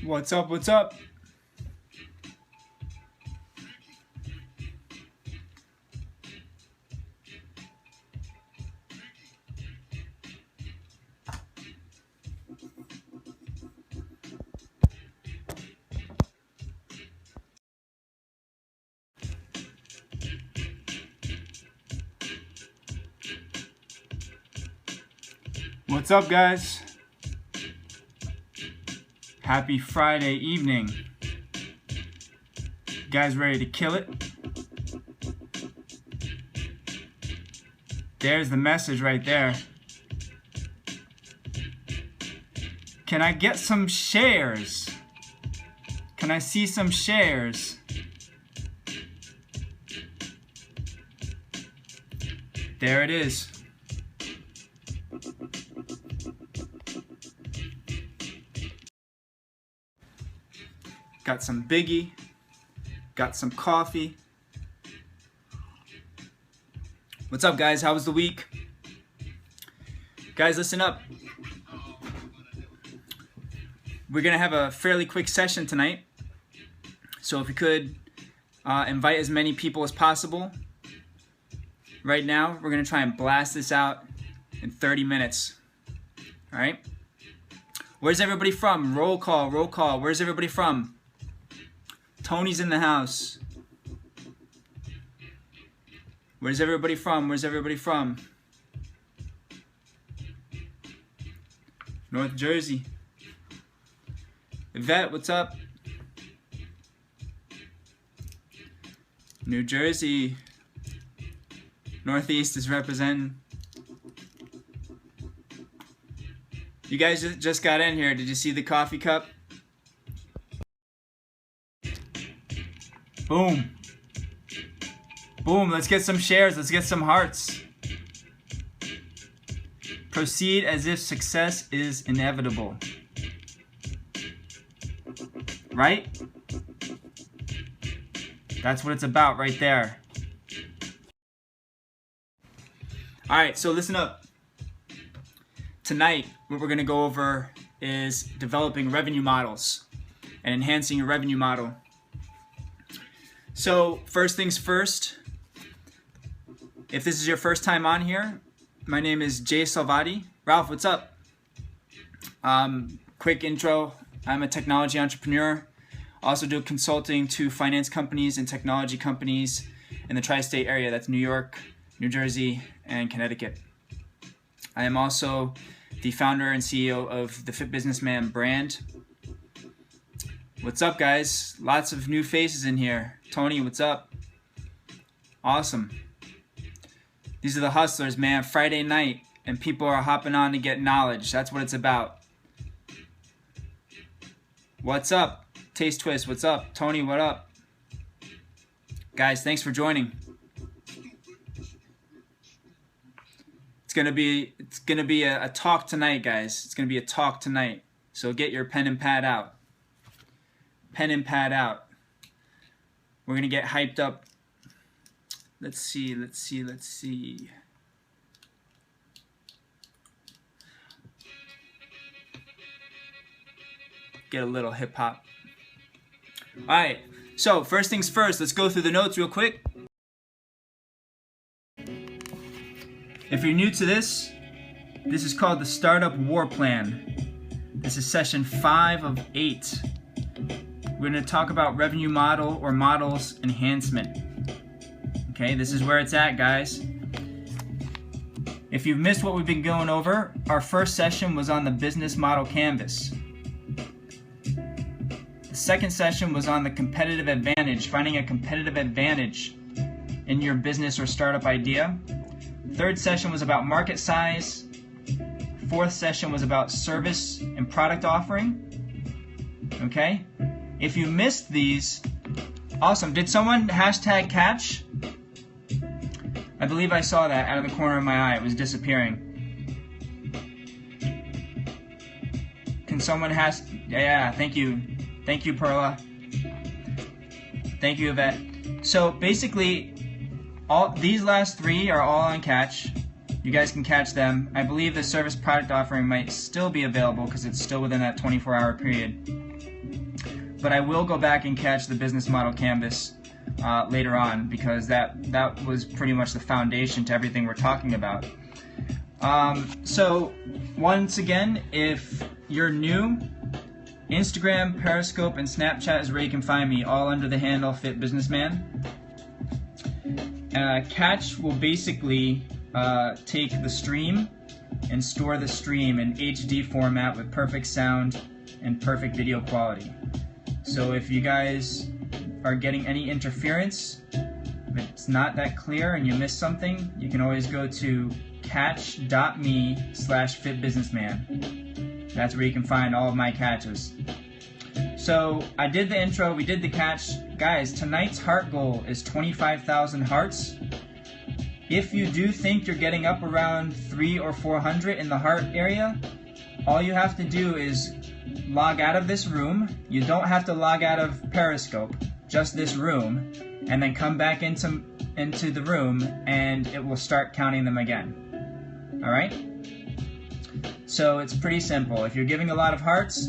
What's up? What's up? What's up, guys? Happy Friday evening. You guys ready to kill it? There's the message right there. Can I get some shares? Can I see some shares? There it is. Got some Biggie, got some coffee. What's up, guys? How was the week? Guys, listen up. We're gonna have a fairly quick session tonight. So if you could invite as many people as possible. Right now, we're gonna try and blast this out in 30 minutes. All right? Where's everybody from? Roll call, roll call. Where's everybody from? Tony's in the house. Where's everybody from? Where's everybody from? North Jersey. Yvette, what's up? New Jersey. Northeast is representing. You guys just got in here. Did you see the coffee cup? Boom. Boom. Let's get some shares. Let's get some hearts. Proceed as if success is inevitable. Right? That's what it's about right there. Alright, so listen up. Tonight, what we're going to go over is developing revenue models and enhancing your revenue model. So, first things first, if this is your first time on here, my name is Jay Salvati. Ralph, what's up? Quick intro, I'm a technology entrepreneur. Also do consulting to finance companies and technology companies in the tri-state area. That's New York, New Jersey, and Connecticut. I am also the founder and CEO of the Fit Businessman brand. What's up, guys? Lots of new faces in here. Tony, what's up? Awesome. These are the hustlers, man. Friday night, and people are hopping on to get knowledge. That's what it's about. What's up? Taste Twist, what's up? Tony, what up? Guys, thanks for joining. It's gonna be a talk tonight, guys. It's gonna be a talk tonight. So get your pen and pad out. Pen and pad out. We're gonna get hyped up. Let's see. Get a little hip hop. Alright, so first things first, let's go through the notes real quick. If you're new to this is called the Startup Warplan. This is session 5 of 8. We're going to talk about revenue model or models enhancement. Okay, this is where it's at, guys. If you've missed what we've been going over, our first session was on the business model canvas. The second session was on the competitive advantage, finding a competitive advantage in your business or startup idea. Third session was about market size. Fourth session was about service and product offering. Okay? If you missed these, awesome. Did someone hashtag catch? I believe I saw that out of the corner of my eye. It was disappearing. Can someone yeah, thank you. Thank you, Perla. Thank you, Yvette. So basically, all these last 3 are all on catch. you guys can catch them. I believe the service product offering might still be available because it's still within that 24-hour period. But I will go back and catch the business model canvas later on, because that was pretty much the foundation to everything we're talking about. So once again, if you're new, Instagram, Periscope, and Snapchat is where you can find me, all under the handle Fit Businessman. Catch will basically take the stream and store the stream in HD format with perfect sound and perfect video quality. So if you guys are getting any interference, if it's not that clear and you miss something, you can always go to catch.me/fitbusinessman. That's where you can find all of my catches. So I did the intro, we did the catch. Guys, tonight's heart goal is 25,000 hearts. If you do think you're getting up around 300 or 400 in the heart area, all you have to do is log out of this room. You don't have to log out of Periscope, just this room, and then come back into the room and it will start counting them again. Alright? So it's pretty simple. If you're giving a lot of hearts,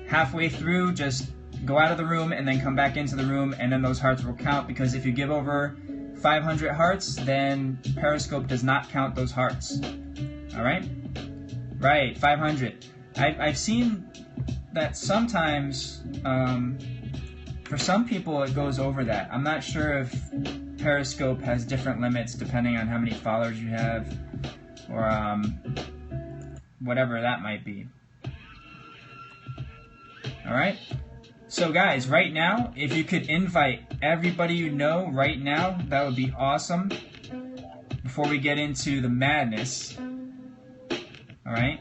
halfway through, just go out of the room and then come back into the room, and then those hearts will count, because if you give over 500 hearts, then Periscope does not count those hearts. Alright? Right, 500. I've seen that sometimes, for some people it goes over that. I'm not sure if Periscope has different limits depending on how many followers you have, or whatever that might be. Alright? So guys, right now, if you could invite everybody you know right now, that would be awesome. Before we get into the madness. Alright?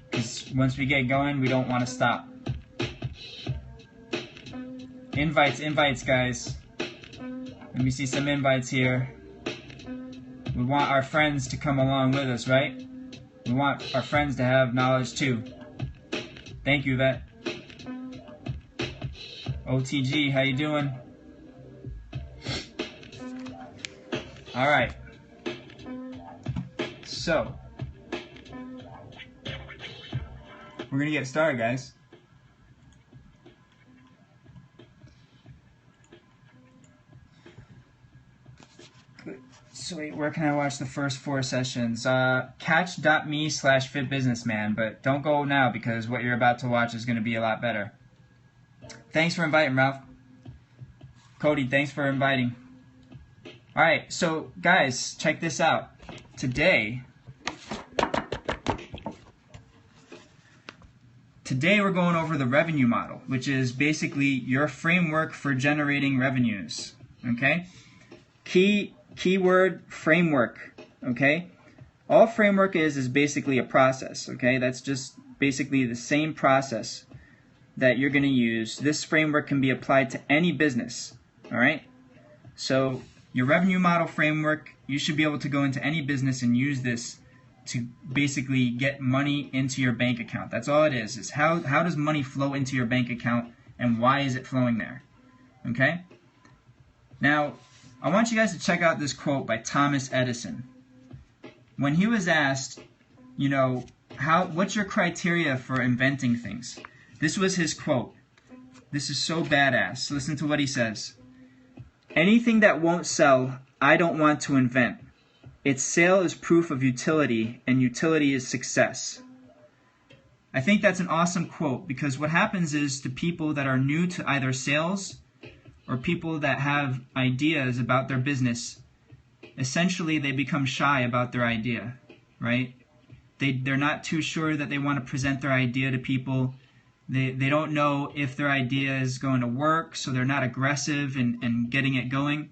Because once we get going, we don't want to stop. Invites, guys. Let me see some invites here. We want our friends to come along with us, right? We want our friends to have knowledge too. Thank you, Vet. OTG, how you doing? Alright. So, we're going to get started, guys. So wait, where can I watch the first 4 sessions? Catch.me/fitbusinessman, but don't go now, because what you're about to watch is going to be a lot better. Thanks for inviting, Ralph. Cody, thanks for inviting. Alright, so guys, check this out. Today we're going over the revenue model, which is basically your framework for generating revenues. Okay? Keyword framework. Okay? All framework is basically a process. Okay? That's just basically the same process that you're going to use. This framework can be applied to any business. Alright? So your revenue model framework, you should be able to go into any business and use this to basically get money into your bank account. That's all it is how does money flow into your bank account, and why is it flowing there? Okay? Now, I want you guys to check out this quote by Thomas Edison. When he was asked, you know, what's your criteria for inventing things? This was his quote. This is so badass. Listen to what he says. Anything that won't sell, I don't want to invent. Its sale is proof of utility, and utility is success. I think that's an awesome quote, because what happens is, to people that are new to either sales or people that have ideas about their business, essentially they become shy about their idea, right? They're not too sure that they want to present their idea to people. They don't know if their idea is going to work, so they're not aggressive in getting it going.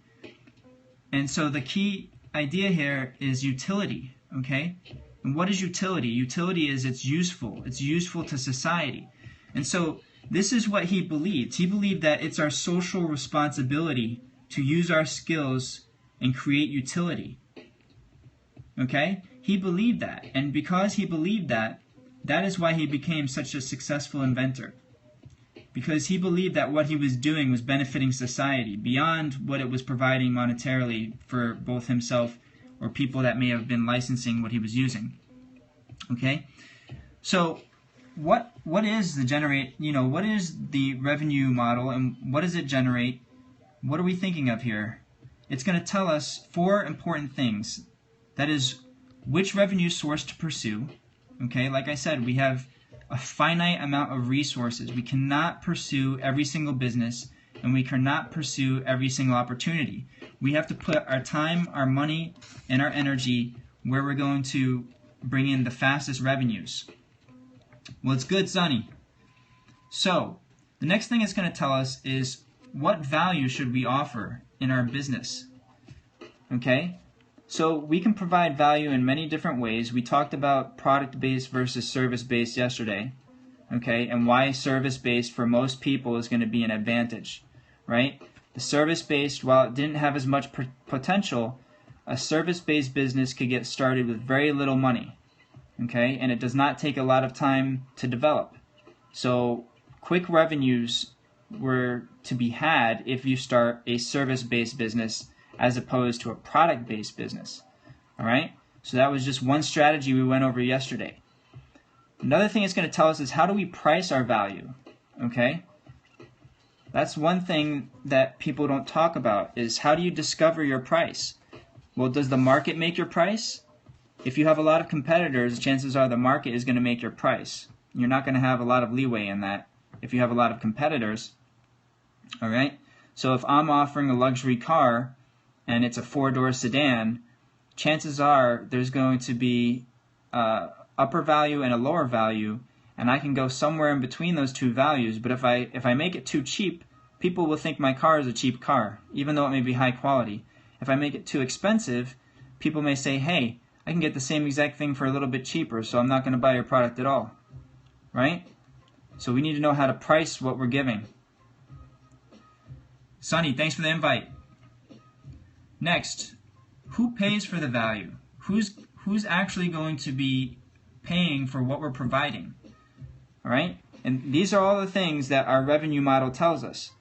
And so the key idea here is utility, okay? And what is utility? Utility is it's useful. It's useful to society. And so this is what he believed. He believed that it's our social responsibility to use our skills and create utility. Okay? He believed that. And because he believed that, that is why he became such a successful inventor. Because he believed that what he was doing was benefiting society beyond what it was providing monetarily for both himself or people that may have been licensing what he was using. Okay, so what is the what is the revenue model, and what does it generate? What are we thinking of here? It's going to tell us 4 important things. That is, which revenue source to pursue. Okay, like I said, we have a finite amount of resources. We cannot pursue every single business, and we cannot pursue every single opportunity. We have to put our time, our money, and our energy where we're going to bring in the fastest revenues. Well, it's good, Sonny. So, the next thing it's going to tell us is what value should we offer in our business. Okay? So, we can provide value in many different ways. We talked about product-based versus service-based yesterday. Okay? And why service-based for most people is going to be an advantage. Right? The service-based, while it didn't have as much potential, a service-based business could get started with very little money. Okay, and it does not take a lot of time to develop. So quick revenues were to be had if you start a service-based business as opposed to a product-based business. All right, so that was just one strategy we went over yesterday. Another thing it's going to tell us is how do we price our value. Okay, that's one thing that people don't talk about, is how do you discover your price. Well, does the market make your price? If you have a lot of competitors, chances are the market is going to make your price. You're not going to have a lot of leeway in that if you have a lot of competitors. All right? So if I'm offering a luxury car and it's a 4-door sedan, chances are there's going to be upper value and a lower value, and I can go somewhere in between those two values. But if I make it too cheap, people will think my car is a cheap car, even though it may be high quality. If I make it too expensive, people may say, hey, I can get the same exact thing for a little bit cheaper, so I'm not going to buy your product at all. Right? So we need to know how to price what we're giving. Sonny, thanks for the invite. Next, who pays for the value? Who's actually going to be paying for what we're providing? All right? And these are all the things that our revenue model tells us.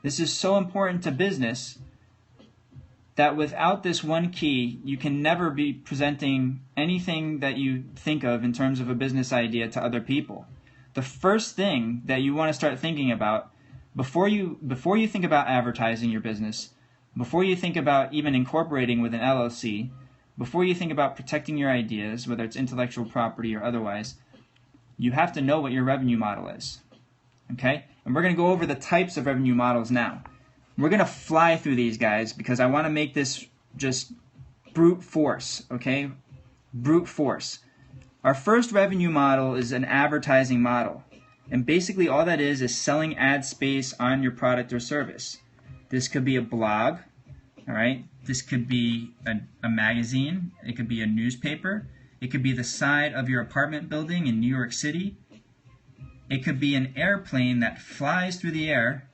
This is so important to business that without this one key, you can never be presenting anything that you think of in terms of a business idea to other people. The first thing that you want to start thinking about before you think about advertising your business, before you think about even incorporating with an LLC, before you think about protecting your ideas, whether it's intellectual property or otherwise, you have to know what your revenue model is. Okay? And we're going to go over the types of revenue models now. We're going to fly through these guys because I want to make this just brute force, okay? Brute force. Our first revenue model is an advertising model. And basically all that is selling ad space on your product or service. This could be a blog, all right? This could be a magazine. It could be a newspaper. It could be the side of your apartment building in New York City. It could be an airplane that flies through the air,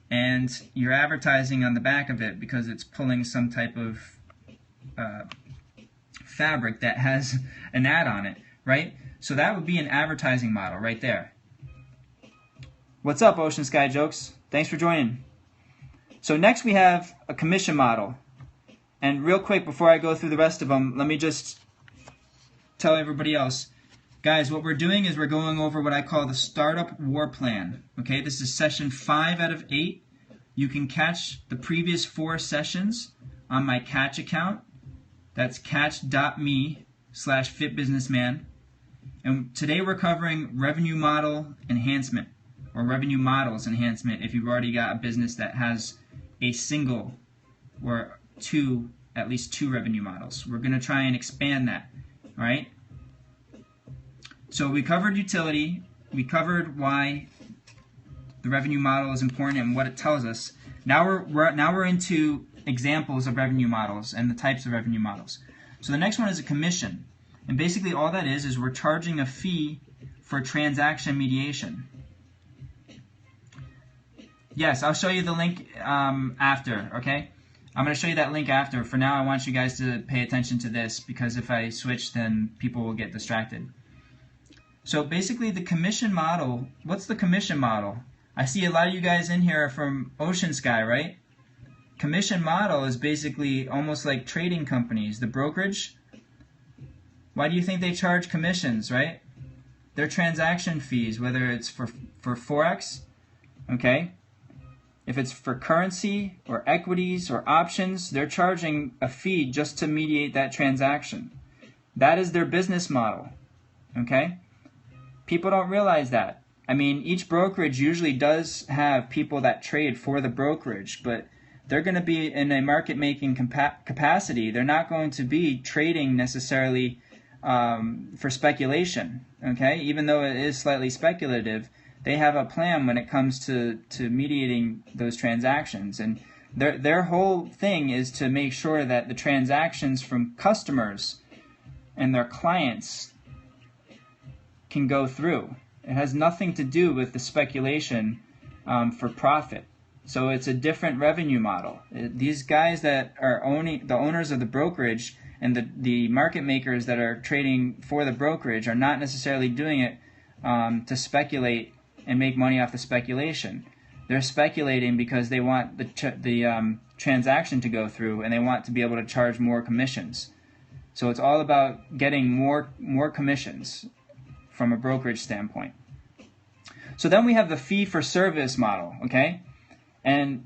and you're advertising on the back of it because it's pulling some type of fabric that has an ad on it, right? So that would be an advertising model right there. What's up, Ocean Sky Jokes? Thanks for joining. So next we have a commission model. And real quick, before I go through the rest of them, let me just tell everybody else. Guys, what we're doing is we're going over what I call the Startup Warplan. Okay, this is session 5 out of 8. You can catch the previous 4 sessions on my Catch account. That's catch.me/fitbusinessman. And today we're covering revenue model enhancement, or revenue models enhancement if you've already got a business that has a single or at least two revenue models. We're going to try and expand that, all right? So we covered utility, we covered why the revenue model is important and what it tells us. Now we're into examples of revenue models and the types of revenue models. So the next one is a commission. And basically all that is we're charging a fee for transaction mediation. Yes, I'll show you the link after, okay? I'm going to show you that link after. For now, I want you guys to pay attention to this because if I switch, then people will get distracted. So basically the commission model, what's the commission model? I see a lot of you guys in here are from Ocean Sky, right? commission model is basically almost like trading companies. The brokerage, why do you think they charge commissions, right? Their transaction fees, whether it's for Forex, okay? If it's for currency or equities or options, they're charging a fee just to mediate that transaction. That is their business model, okay? People don't realize that. I mean, each brokerage usually does have people that trade for the brokerage, but they're going to be in a market-making capacity. They're not going to be trading necessarily for speculation, okay? Even though it is slightly speculative, they have a plan when it comes to mediating those transactions. And their whole thing is to make sure that the transactions from customers and their clients can go through. It has nothing to do with the speculation for profit. So it's a different revenue model. These guys that are the owners of the brokerage and the market makers that are trading for the brokerage are not necessarily doing it to speculate and make money off the speculation. They're speculating because they want the transaction to go through, and they want to be able to charge more commissions. So it's all about getting more commissions from a brokerage standpoint. So then we have the fee-for-service model, okay? And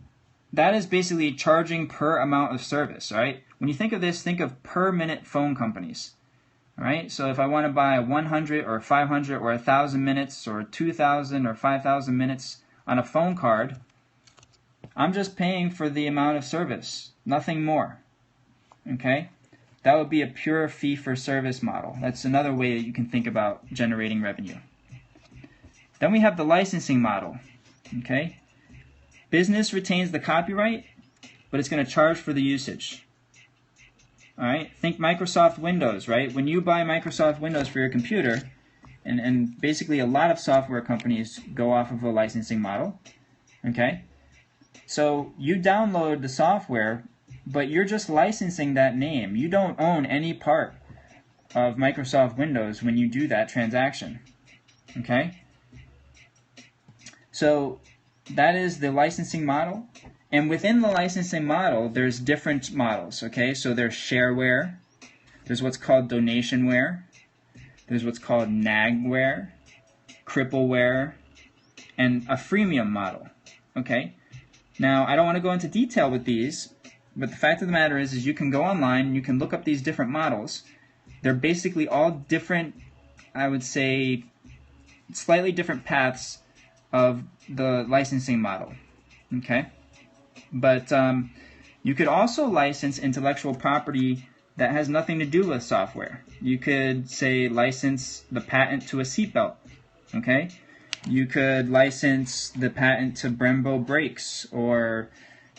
that is basically charging per amount of service, right? When you think of this, think of per-minute phone companies, all right? So if I want to buy 100 or 500 or 1,000 minutes or 2,000 or 5,000 minutes on a phone card, I'm just paying for the amount of service, nothing more, okay? That would be a pure fee-for-service model. That's another way that you can think about generating revenue. Then we have the licensing model, okay? Business retains the copyright, but it's going to charge for the usage. All right, think Microsoft Windows, right? When you buy Microsoft Windows for your computer, and basically a lot of software companies go off of a licensing model, okay? So you download the software, but you're just licensing that name. You don't own any part of Microsoft Windows when you do that transaction, okay? So that is the licensing model. And within the licensing model, there's different models, okay? So there's shareware, there's what's called donationware, there's what's called nagware, crippleware, and a freemium model, okay? Now, I don't want to go into detail with these, but the fact of the matter is you can go online and you can look up these different models. They're basically all different, I would say, slightly different paths of the licensing model, okay? But you could also license intellectual property that has nothing to do with software. You could, say, license the patent to a seatbelt, okay? You could license the patent to Brembo brakes, or,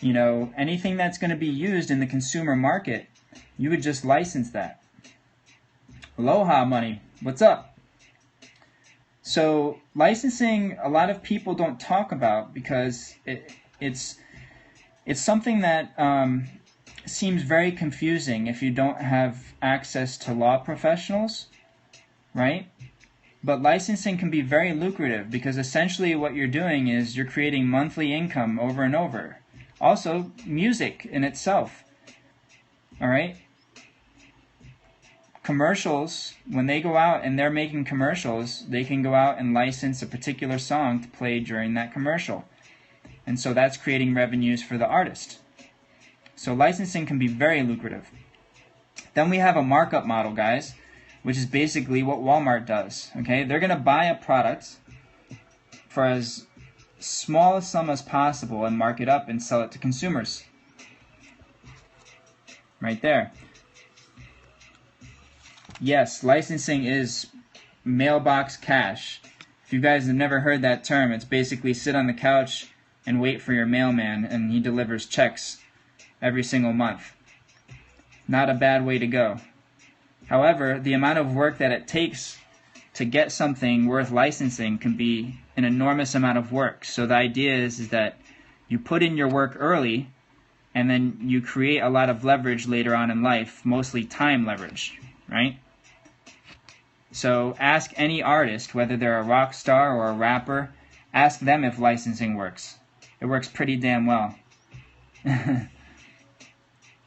you know, anything that's going to be used in the consumer market, you would just license that. Aloha money, what's up? So licensing, a lot of people don't talk about because it's something that seems very confusing if you don't have access to law professionals, right? But licensing can be very lucrative because essentially what you're doing is you're creating monthly income over and over. Also, music in itself, all right? Commercials, when they go out and they're making commercials, they can go out and license a particular song to play during that commercial. And so that's creating revenues for the artist. So licensing can be very lucrative. Then we have a markup model, guys, which is basically what Walmart does. Okay, they're going to buy a product for as small a sum as possible and mark it up and sell it to consumers. Right there. Yes, licensing is mailbox cash. If you guys have never heard that term, it's basically sit on the couch and wait for your mailman and he delivers checks every single month. Not a bad way to go. However, the amount of work that it takes to get something worth licensing can be an enormous amount of work. So the idea is that you put in your work early and then you create a lot of leverage later on in life, mostly time leverage, right? So ask any artist, whether they're a rock star or a rapper, ask them if licensing works. It works pretty damn well.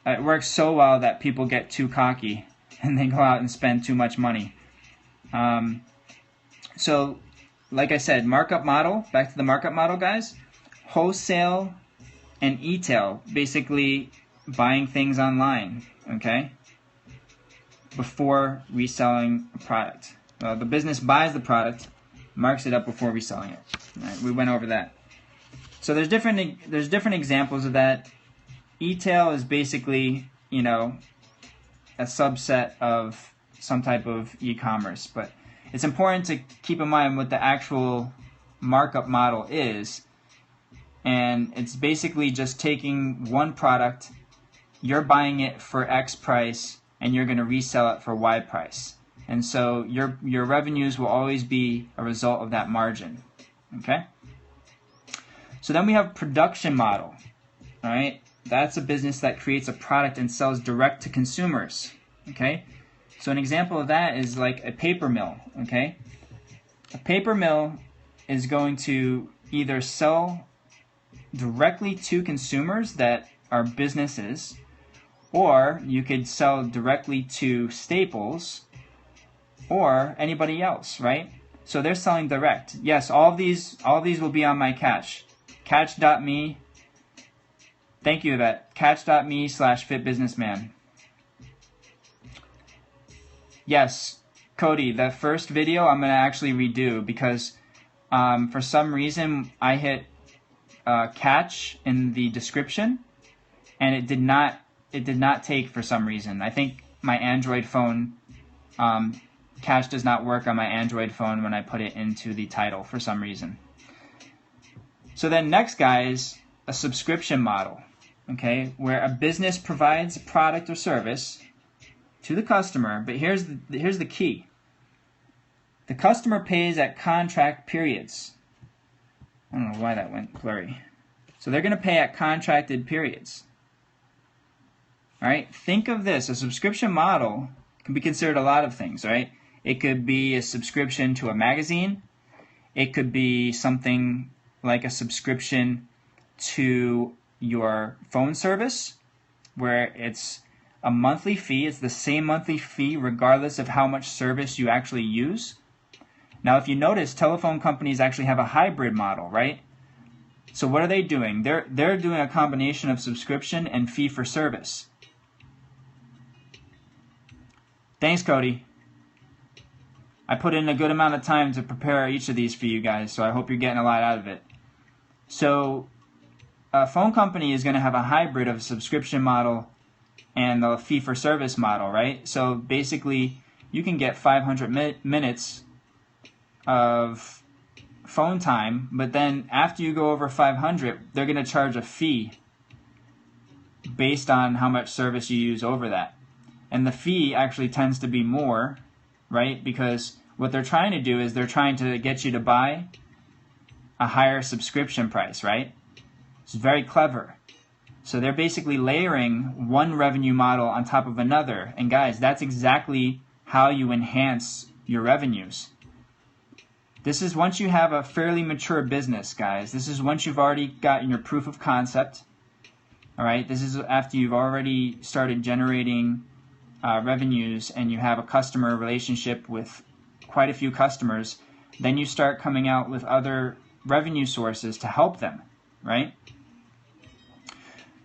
it works so well that people get too cocky and they go out and spend too much money. So, like I said, markup model, back to the markup model, guys. Wholesale and e-tail, basically buying things online, okay, before reselling a product. The business buys the product, marks it up before reselling it. All right, we went over that. So there's different examples of that. E-tail is basically, you know, a subset of some type of e-commerce, but it's important to keep in mind what the actual markup model is. And it's basically just taking one product, you're buying it for X price, and you're going to resell it for Y price. And so your revenues will always be a result of that margin. Okay? So then we have production model. All right? That's a business that creates a product and sells direct to consumers. Okay? So an example of that is like a paper mill. Okay? A paper mill is going to either sell directly to consumers that are businesses, or you could sell directly to Staples or anybody else, right? So they're selling direct. Yes, all of these will be on my Catch. Catch.me. Thank you, Yvette. Catch.me/fitbusinessman. Yes, Cody, the first video I'm going to actually redo because for some reason I hit Catch in the description and it did not take for some reason. I think my Android phone, Catch does not work on my Android phone when I put it into the title for some reason. So then next, guys, a subscription model, okay, where a business provides a product or service to the customer, but here's the key. The customer pays at contract periods. I don't know why that went blurry. So they're going to pay at contracted periods. All right, think of this. A subscription model can be considered a lot of things, right? It could be a subscription to a magazine. It could be something like a subscription to your phone service, where it's a monthly fee. It's the same monthly fee regardless of how much service you actually use. Now, if you notice, telephone companies actually have a hybrid model, right? So what are they doing? They're doing a combination of subscription and fee for service. Thanks, Cody. I put in a good amount of time to prepare each of these for you guys, so I hope you're getting a lot out of it. So a phone company is going to have a hybrid of a subscription model and the fee for service model, right? So basically, you can get 500 minutes of phone time, but then after you go over 500, they're going to charge a fee based on how much service you use over that. And the fee actually tends to be more, right? Because what they're trying to do is they're trying to get you to buy a higher subscription price, right? It's very clever. So they're basically layering one revenue model on top of another. And guys, that's exactly how you enhance your revenues. This is once you have a fairly mature business, guys. This is once you've already gotten your proof of concept. All right, this is after you've already started generating revenues and you have a customer relationship with quite a few customers. Then you start coming out with other revenue sources to help them, right?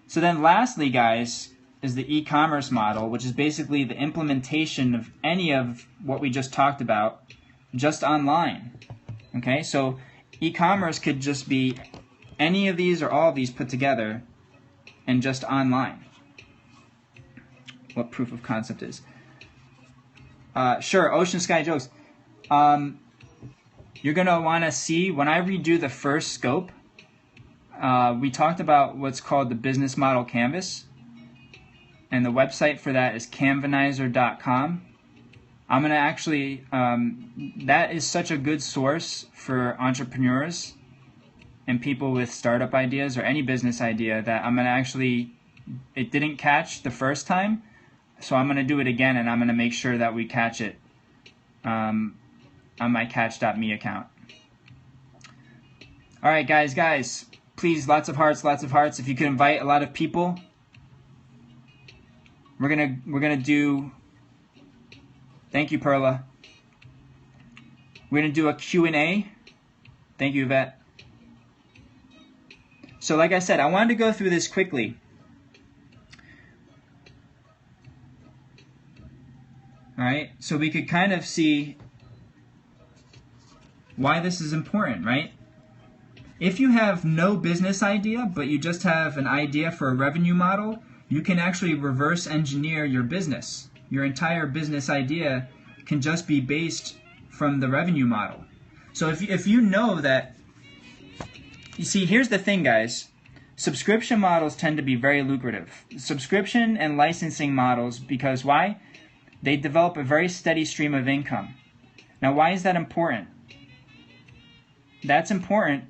So then lastly, guys, is the e-commerce model, which is basically the implementation of any of what we just talked about just online. Okay, so e-commerce could just be any of these or all of these put together and just online. What proof of concept is. Sure, Ocean Sky Jokes. You're going to want to see, when I redo the first scope, we talked about what's called the business model canvas. And the website for that is canvanizer.com. I'm going to actually, that is such a good source for entrepreneurs and people with startup ideas or any business idea that I'm going to actually, it didn't catch the first time, so I'm going to do it again and I'm going to make sure that we catch it on my catch.me account. All right, guys, please, lots of hearts. If you could invite a lot of people, we're gonna do. Thank you, Perla. We're gonna do a Q&A. Thank you, Yvette. So like I said, I wanted to go through this quickly. All right, so we could kind of see why this is important, right? If you have no business idea, but you just have an idea for a revenue model, you can actually reverse engineer your business. Your entire business idea can just be based from the revenue model. So if you know that, you see, here's the thing, guys. Subscription models tend to be very lucrative. Subscription and licensing models, because why? They develop a very steady stream of income. Now, why is that important? That's important.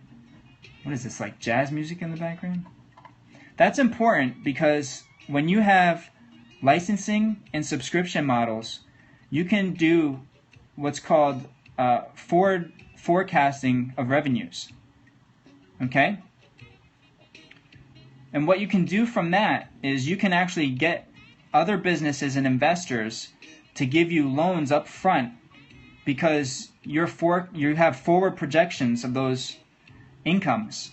What is this, like jazz music in the background? That's important because when you have licensing and subscription models, you can do what's called forward forecasting of revenues. Okay? And what you can do from that is you can actually get other businesses and investors to give you loans up front because you have forward projections of those incomes.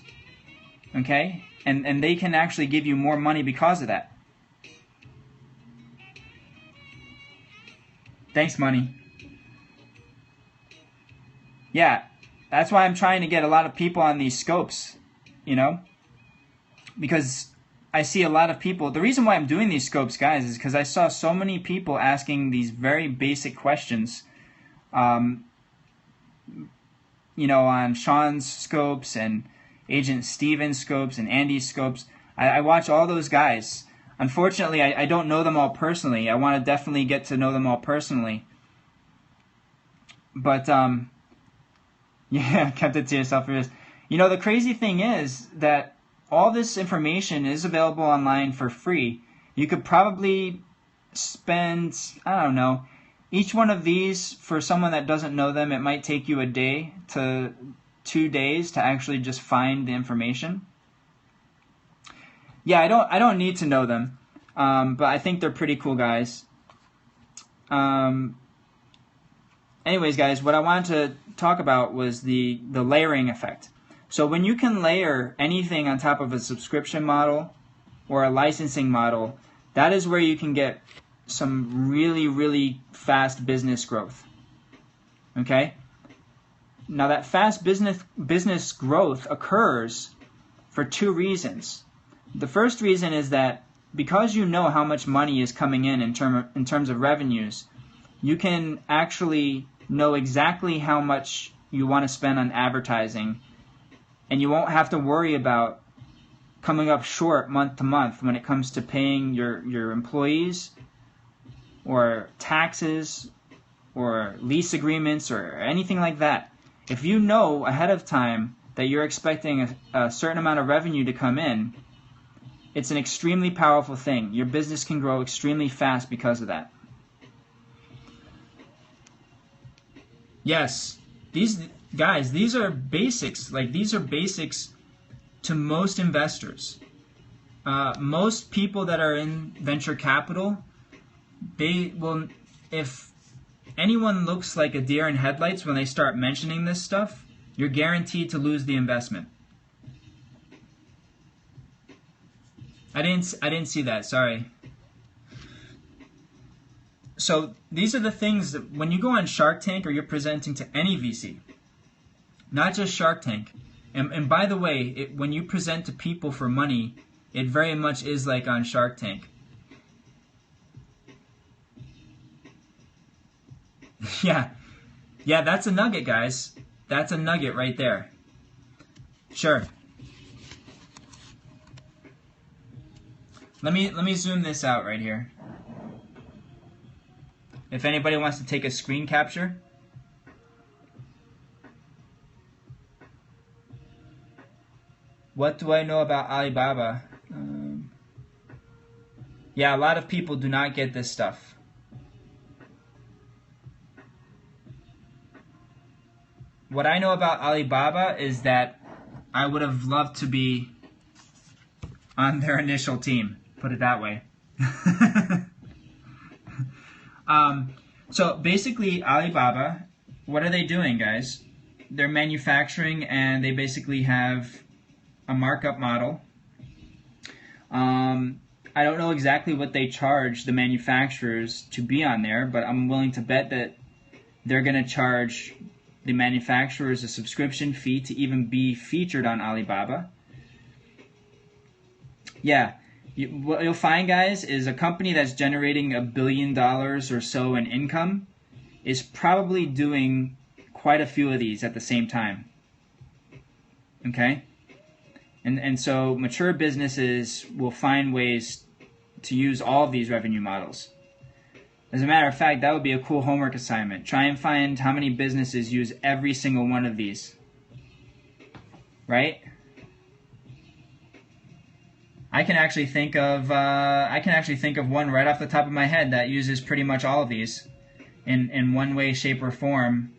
Okay? And they can actually give you more money because of that. Thanks, money. Yeah, that's why I'm trying to get a lot of people on these scopes, you know? Because I see a lot of people. The reason why I'm doing these scopes, guys, is because I saw so many people asking these very basic questions, you know, on Sean's scopes and Agent Steven's scopes and Andy's scopes. I watch all those guys. Unfortunately, I don't know them all personally. I want to definitely get to know them all personally. But, yeah, kept it to yourself for this. You know, the crazy thing is that all this information is available online for free. You could probably spend, I don't know, each one of these, for someone that doesn't know them, it might take you a day to 2 days to actually just find the information. Yeah, I don't need to know them, but I think they're pretty cool guys. Anyways, guys, what I wanted to talk about was the layering effect. So when you can layer anything on top of a subscription model or a licensing model, that is where you can get some really, really fast business growth. Okay? Now that fast business growth occurs for two reasons. The first reason is that because you know how much money is coming in terms of revenues, you can actually know exactly how much you want to spend on advertising, and you won't have to worry about coming up short month to month when it comes to paying your employees or taxes or lease agreements or anything like that. If you know ahead of time that you're expecting a certain amount of revenue to come in, it's an extremely powerful thing. Your business can grow extremely fast because of that. Yes, these guys, these are basics. Like, these are basics to most investors. Most people that are in venture capital, they will, if anyone looks like a deer in headlights when they start mentioning this stuff, you're guaranteed to lose the investment. I didn't see that, sorry. So these are the things that when you go on Shark Tank or you're presenting to any VC, not just Shark Tank. And by the way, when you present to people for money, it very much is like on Shark Tank. Yeah, that's a nugget, guys. That's a nugget right there. Sure. Let me zoom this out right here. If anybody wants to take a screen capture. What do I know about Alibaba? Yeah, a lot of people do not get this stuff. What I know about Alibaba is that I would have loved to be on their initial team. Put it that way. So basically, Alibaba, what are they doing, guys? They're manufacturing, and they basically have a markup model. I don't know exactly what they charge the manufacturers to be on there, but I'm willing to bet that they're going to charge the manufacturers a subscription fee to even be featured on Alibaba. Yeah, what you'll find, guys, is a company that's generating $1 billion or so in income is probably doing quite a few of these at the same time. Okay? And so mature businesses will find ways to use all of these revenue models. As a matter of fact, that would be a cool homework assignment. Try and find how many businesses use every single one of these. Right? I can actually think of one right off the top of my head that uses pretty much all of these in one way, shape, or form.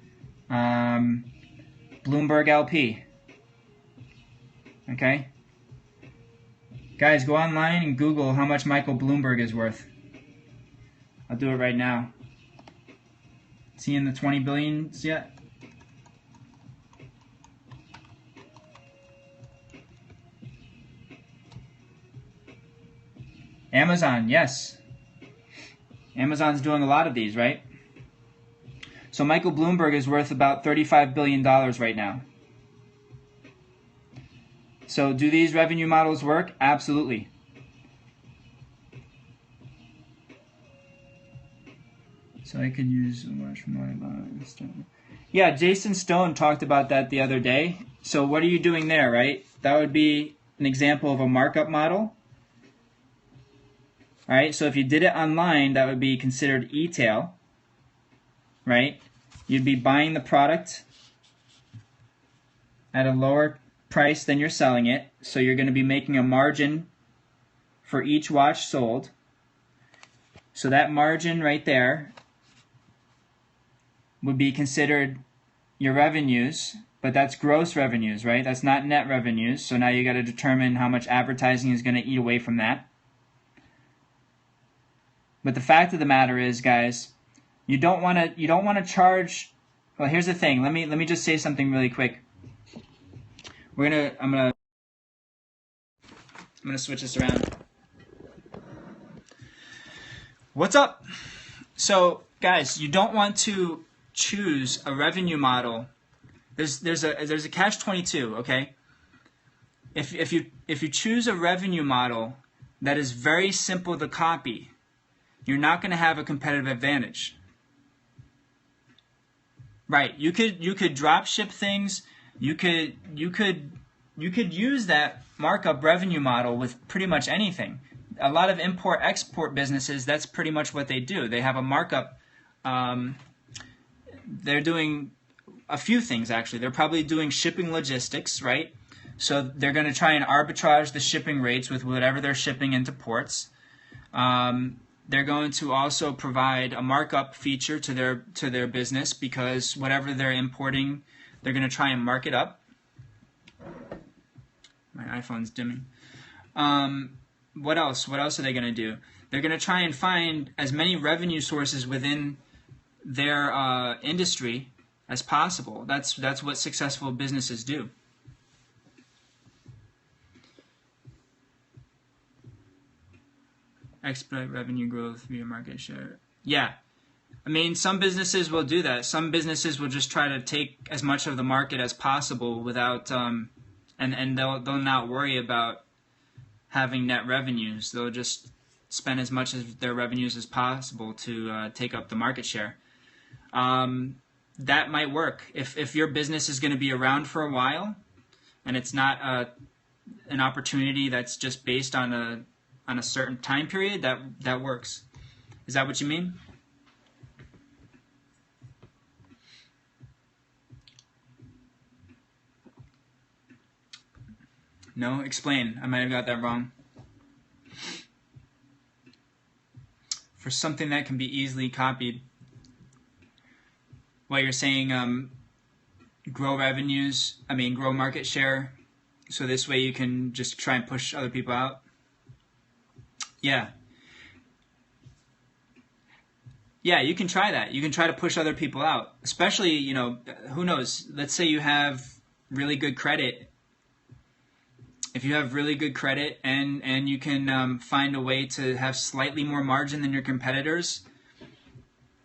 Bloomberg LP. Okay? Guys, go online and Google how much Michael Bloomberg is worth. I'll do it right now. Is he in the 20 billions yet? Amazon, yes. Amazon's doing a lot of these, right? So Michael Bloomberg is worth about $35 billion right now. So do these revenue models work? Absolutely. So I could use a watch from Alibaba. Yeah, Jason Stone talked about that the other day. So what are you doing there, right? That would be an example of a markup model. All right, so if you did it online, that would be considered e-tail, right? You'd be buying the product at a lower price than you're selling it, so you're going to be making a margin for each watch sold. So that margin right there would be considered your revenues, but that's gross revenues, right? That's not net revenues. So now you got to determine how much advertising is going to eat away from that. But the fact of the matter is, guys, you don't want to charge. Well, here's the thing. Let me just say something really quick. I'm gonna switch this around. What's up? So, guys, you don't want to choose a revenue model. There's a catch-22. Okay. If you choose a revenue model that is very simple to copy, you're not going to have a competitive advantage. Right. You could drop ship things. You could use that markup revenue model with pretty much anything. A lot of import-export businesses, that's pretty much what they do. They have a markup. They're doing a few things, actually. They're probably doing shipping logistics, right? So they're going to try and arbitrage the shipping rates with whatever they're shipping into ports. They're going to also provide a markup feature to their business, because whatever they're importing, they're going to try and mark it up. My iPhone's dimming. What else? What else are they going to do? They're going to try and find as many revenue sources within their industry as possible. That's what successful businesses do. Expedite revenue growth via market share. Yeah. I mean, some businesses will do that. Some businesses will just try to take as much of the market as possible without, and they'll not worry about having net revenues. They'll just spend as much of their revenues as possible to take up the market share. That might work. If your business is going to be around for a while, and it's not an opportunity that's just based on a certain time period, that works. Is that what you mean? No? Explain. I might have got that wrong. For something that can be easily copied. What you're saying, grow revenues, grow market share, so this way you can just try and push other people out? Yeah. Yeah, you can try that. You can try to push other people out. Especially, you know, who knows? Let's say you have really good credit. If you have really good credit and you can find a way to have slightly more margin than your competitors,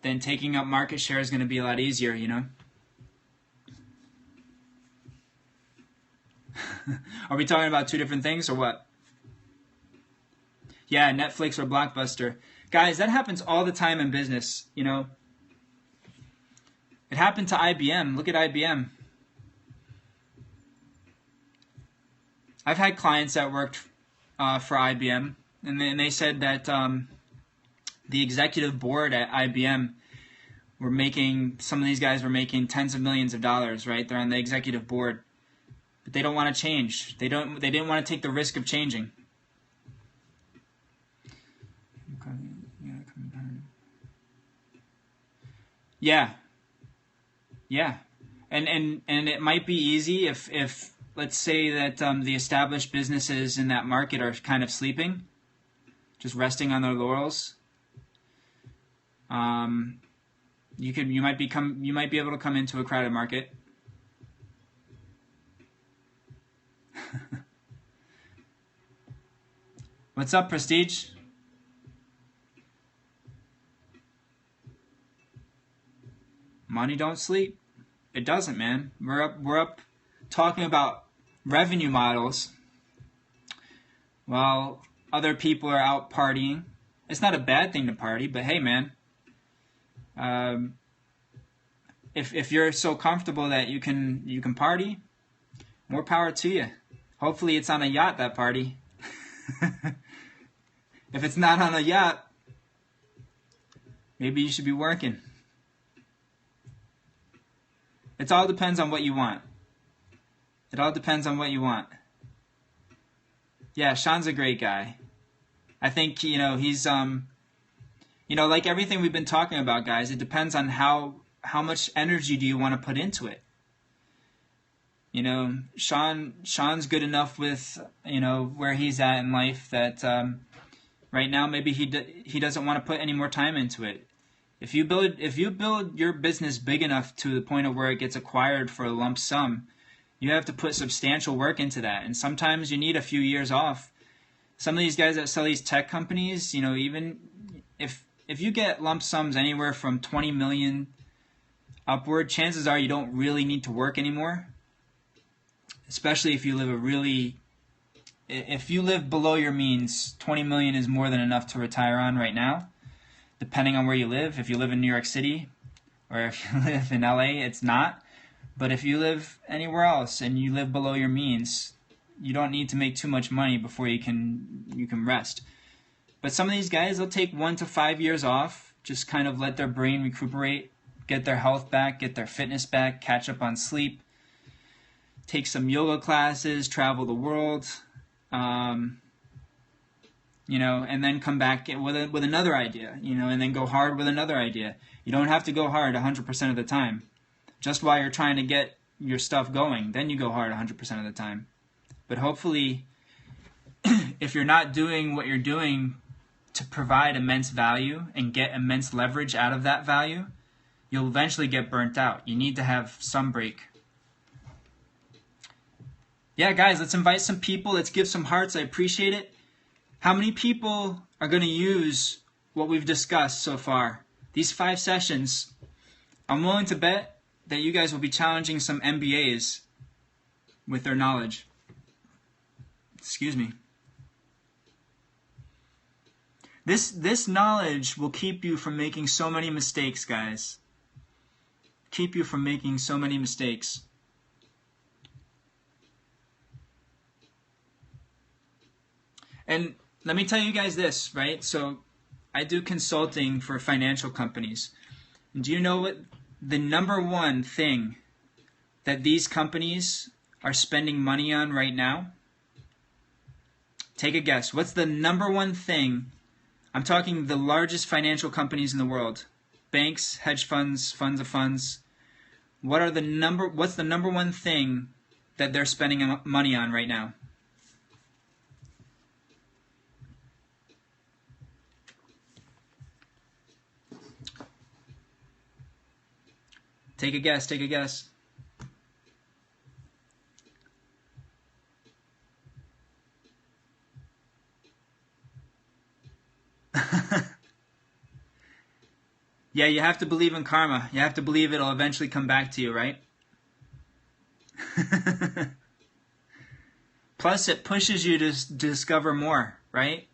then taking up market share is going to be a lot easier, you know? Are we talking about two different things or what? Yeah, Netflix or Blockbuster. Guys, that happens all the time in business, you know? It happened to IBM. Look at IBM. I've had clients that worked for IBM, and they said that the executive board at IBM were making, some of these guys were making tens of millions of dollars, right? They're on the executive board, but they don't want to change. They didn't want to take the risk of changing. Yeah, yeah, and it might be easy if let's say that the established businesses in that market are kind of sleeping, just resting on their laurels. You might be able to come into a crowded market. What's up, Prestige? Money don't sleep. It doesn't, man. We're up talking about revenue models while other people are out partying. It's not a bad thing to party, but hey, man, if you're so comfortable that you can party, more power to you. Hopefully it's on a yacht, that party. If it's not on a yacht, maybe you should be working. It all depends on what you want. It all depends on what you want. Yeah, Sean's a great guy. I think, you know, he's like everything we've been talking about, guys, it depends on how much energy do you want to put into it. You know, Sean's good enough with, you know, where he's at in life that right now maybe he doesn't want to put any more time into it. If you build your business big enough to the point of where it gets acquired for a lump sum, you have to put substantial work into that. And sometimes you need a few years off. Some of these guys that sell these tech companies, you know, even if you get lump sums anywhere from 20 million upward, chances are you don't really need to work anymore. Especially if you live below your means, 20 million is more than enough to retire on right now. Depending on where you live. If you live in New York City or if you live in LA, it's not. But if you live anywhere else and you live below your means, you don't need to make too much money before you can rest. But some of these guys, they'll take 1 to 5 years off, just kind of let their brain recuperate, get their health back, get their fitness back, catch up on sleep, take some yoga classes, travel the world, you know, and then come back with another idea, you know, and then go hard with another idea. You don't have to go hard 100% of the time. Just while you're trying to get your stuff going, then you go hard 100% of the time. But hopefully, if you're not doing what you're doing to provide immense value and get immense leverage out of that value, you'll eventually get burnt out. You need to have some break. Yeah, guys, let's invite some people. Let's give some hearts. I appreciate it. How many people are going to use what we've discussed so far? These 5 sessions, I'm willing to bet that you guys will be challenging some MBAs with their knowledge. Excuse me. This knowledge will keep you from making so many mistakes, guys. Keep you from making so many mistakes. And let me tell you guys this, right? So I do consulting for financial companies. And do you know what the number one thing that these companies are spending money on right now? Take a guess. What's the number one thing? I'm talking the largest financial companies in the world. Banks, hedge funds, funds of funds. What's the number one thing that they're spending money on right now? Take a guess. Take a guess. Yeah, you have to believe in karma. You have to believe it'll eventually come back to you, right? Plus, it pushes you to discover more, right?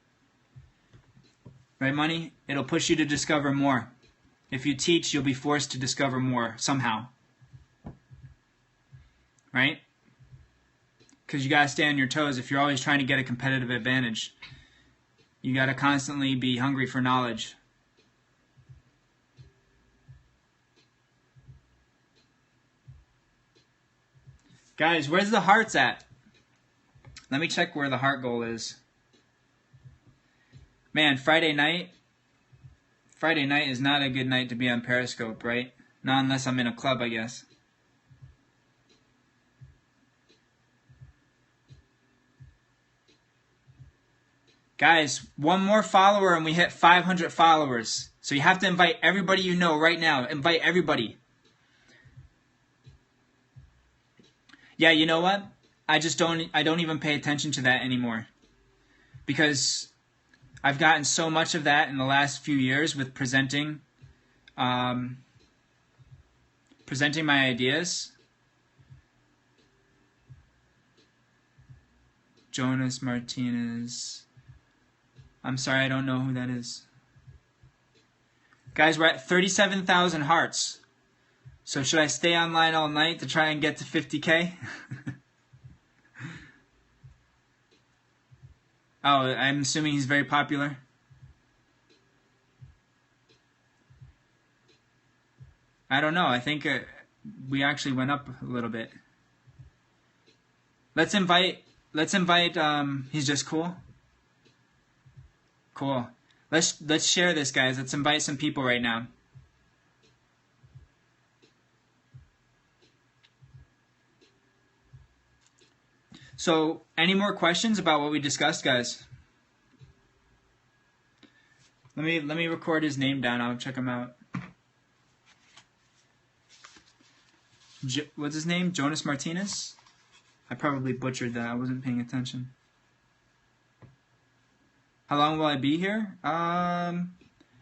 Right, money? It'll push you to discover more. If you teach, you'll be forced to discover more somehow. Right? Because you got to stay on your toes. If you're always trying to get a competitive advantage, you got to constantly be hungry for knowledge. Guys, where's the hearts at? Let me check where the heart goal is. Man, Friday night is not a good night to be on Periscope, right? Not unless I'm in a club, I guess. Guys, one more follower and we hit 500 followers. So you have to invite everybody you know right now. Invite everybody. Yeah, you know what? I don't even pay attention to that anymore. Because I've gotten so much of that in the last few years with presenting my ideas. Jonas Martinez. I'm sorry, I don't know who that is. Guys, we're at 37,000 hearts. So should I stay online all night to try and get to 50K? Oh, I'm assuming he's very popular. I don't know. I think we actually went up a little bit. Let's invite, he's just cool. Cool. Let's share this, guys. Let's invite some people right now. So, any more questions about what we discussed, guys? Let me record his name down. I'll check him out. What's his name? Jonas Martinez? I probably butchered that. I wasn't paying attention. How long will I be here?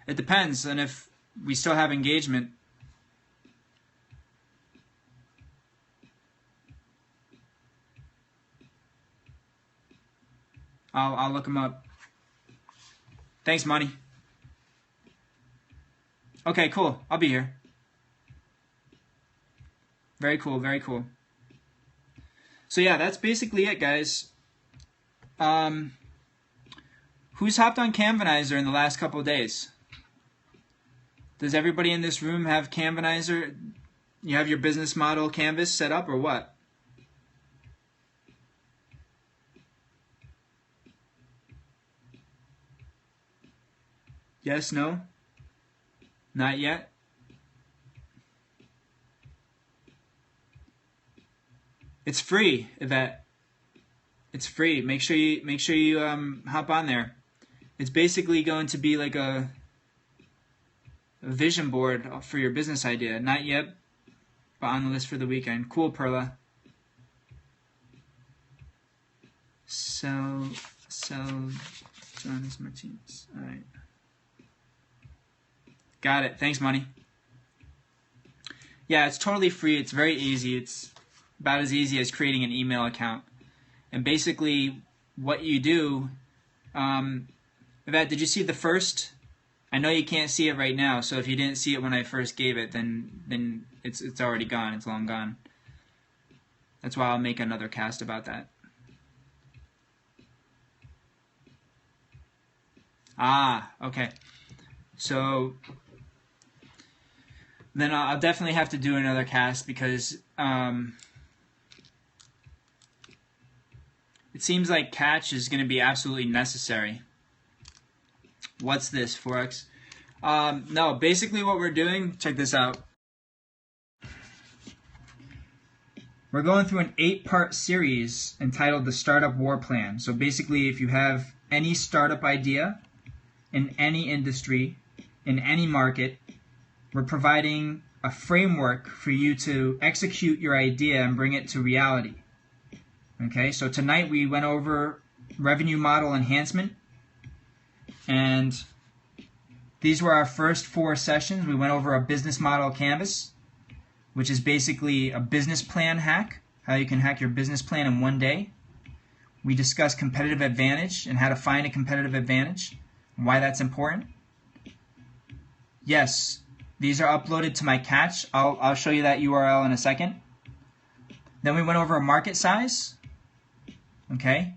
It depends on if we still have engagement. I'll look him up. Thanks, money. Okay, cool. I'll be here. Very cool, very cool. So yeah, that's basically it, guys. Who's hopped on Canvanizer in the last couple of days? Does everybody in this room have Canvanizer? You have your business model canvas set up or what? Yes, no? Not yet? It's free, Yvette. It's free. Make sure you hop on there. It's basically going to be like a vision board for your business idea. Not yet, but on the list for the weekend. Cool, Perla. So Jonas Martinez. All right. Got it. Thanks, money. Yeah, it's totally free. It's very easy. It's about as easy as creating an email account. And basically, what you do, Yvette, did you see the first? I know you can't see it right now, so if you didn't see it when I first gave it, then it's already gone. It's long gone. That's why I'll make another cast about that. Ah, okay. So then I'll definitely have to do another cast because it seems like catch is going to be absolutely necessary. What's this, Forex? No, basically what we're doing, check this out. We're going through an 8-part series entitled The Startup Warplan. So basically, if you have any startup idea in any industry, in any market, we're providing a framework for you to execute your idea and bring it to reality. Okay, so tonight we went over revenue model enhancement, and these were our first 4 sessions. We went over a business model canvas, which is basically a business plan hack, how you can hack your business plan in one day. We discussed competitive advantage and how to find a competitive advantage, and why that's important. Yes, these are uploaded to my catch. I'll show you that URL in a second. Then we went over a market size, okay,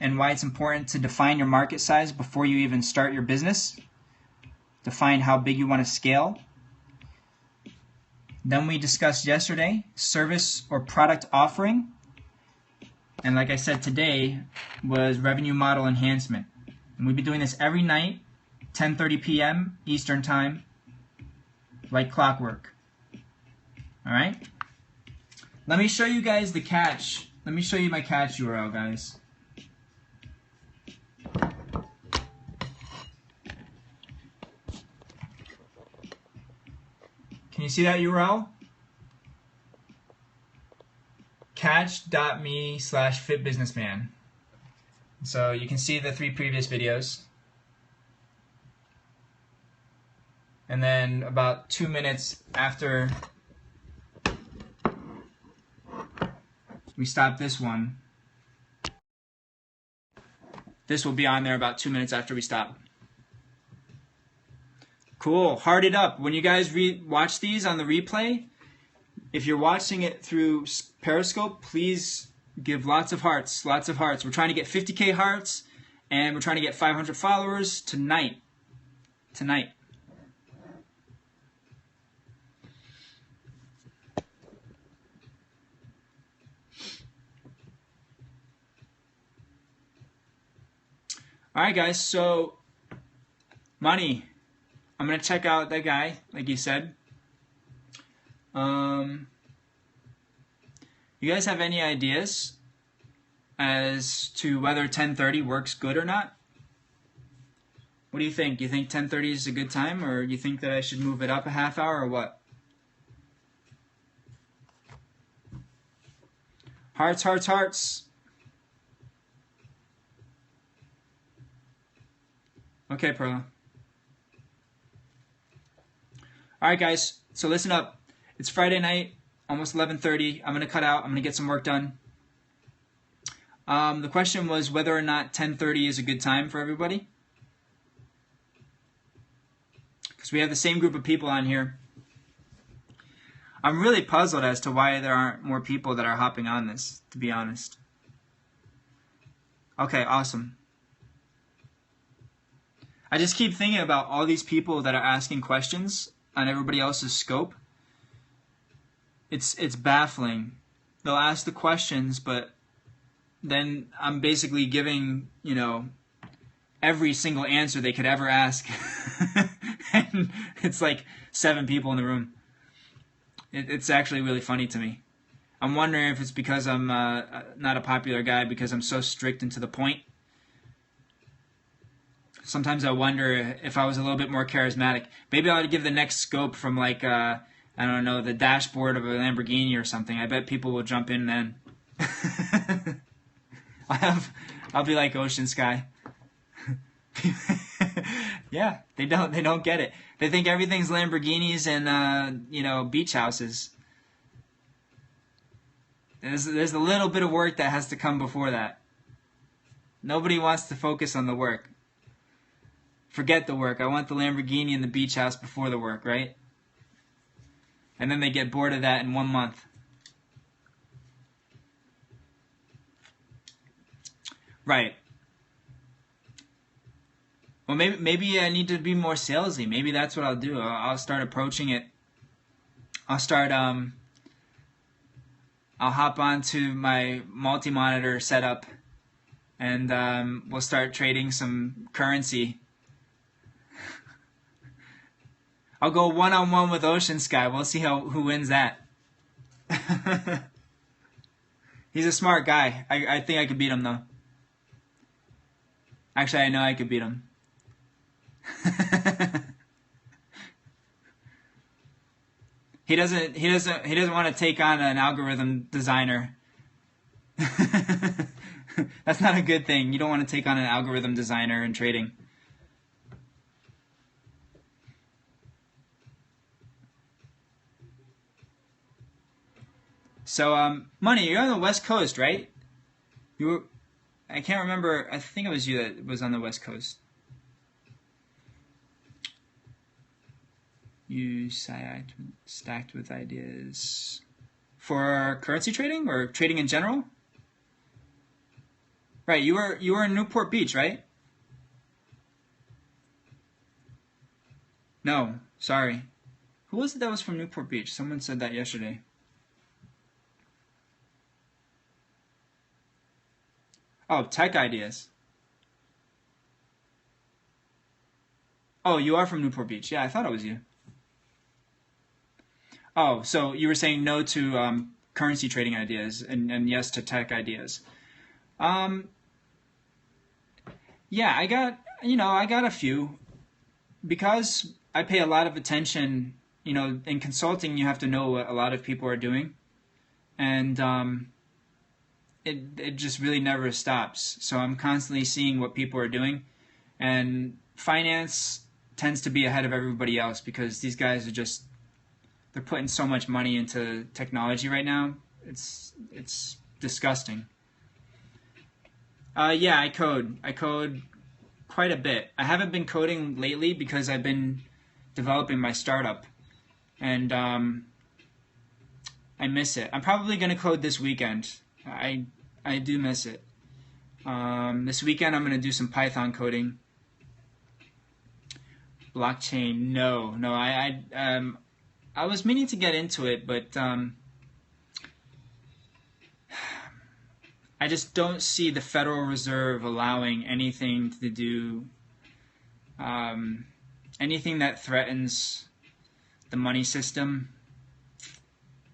and why it's important to define your market size before you even start your business. Define how big you want to scale. Then we discussed yesterday service or product offering. And like I said, today was revenue model enhancement. And we'll be doing this every night, 10:30 p.m. Eastern Time, like clockwork. All right? Let me show you guys the catch. Let me show you my catch URL, guys. Can you see that URL? Catch.me/fitbusinessman. So you can see the 3 previous videos. And then about 2 minutes after we stop this one, this will be on there about 2 minutes after we stop. Cool. Heart it up. When you guys watch these on the replay, if you're watching it through Periscope, please give lots of hearts. Lots of hearts. We're trying to get 50K hearts, and we're trying to get 500 followers tonight. Tonight. All right, guys. So, money. I'm going to check out that guy, like you said. You guys have any ideas as to whether 10:30 works good or not? What do you think? Do you think 10:30 is a good time, or do you think that I should move it up a half hour, or what? Hearts, hearts, hearts. Okay, Perla. Alright guys, so listen up. It's Friday night, almost 11:30. I'm going to cut out. I'm going to get some work done. The question was whether or not 10:30 is a good time for everybody. Because we have the same group of people on here. I'm really puzzled as to why there aren't more people that are hopping on this, to be honest. Okay, awesome. I just keep thinking about all these people that are asking questions on everybody else's scope. It's baffling. They'll ask the questions, but then I'm basically giving, you know, every single answer they could ever ask. And it's like 7 people in the room. It's actually really funny to me. I'm wondering if it's because I'm not a popular guy, because I'm so strict and to the point. Sometimes I wonder if I was a little bit more charismatic. Maybe I would give the next scope from like, I don't know, the dashboard of a Lamborghini or something. I bet people will jump in then. I'll be like Ocean Sky. Yeah, they don't get it. They think everything's Lamborghinis and you know, beach houses. There's a little bit of work that has to come before that. Nobody wants to focus on the work. Forget the work. I want the Lamborghini and the beach house before the work, right? And then they get bored of that in 1 month. Right. Well, maybe I need to be more salesy. Maybe that's what I'll do. I'll start approaching it. I'll hop onto my multi-monitor setup, and we'll start trading some currency. I'll go one-on-one with Ocean Sky. We'll see who wins that. He's a smart guy. I think I could beat him, though. Actually, I know I could beat him. He doesn't want to take on an algorithm designer. That's not a good thing. You don't want to take on an algorithm designer in trading. So, Money, you're on the West Coast, right? You were, I can't remember. I think it was you that was on the West Coast. You stacked with ideas for currency trading or trading in general? Right, you were in Newport Beach, right? No, sorry. Who was it that was from Newport Beach? Someone said that yesterday. Oh, tech ideas. Oh, you are from Newport Beach. Yeah, I thought it was you. Oh, so you were saying no to currency trading ideas and yes to tech ideas. Um, yeah, I got a few because I pay a lot of attention. In consulting, you have to know what a lot of people are doing, and it just really never stops. So I'm constantly seeing what people are doing, and finance tends to be ahead of everybody else because these guys are just they're putting so much money into technology right now. It's disgusting. Yeah, I code. I code quite a bit. I haven't been coding lately because I've been developing my startup, and I miss it. I'm probably gonna code this weekend. I do miss it. This weekend I'm gonna do some Python coding. Blockchain, no. I was meaning to get into it, but I just don't see the Federal Reserve allowing anything to do anything that threatens the money system.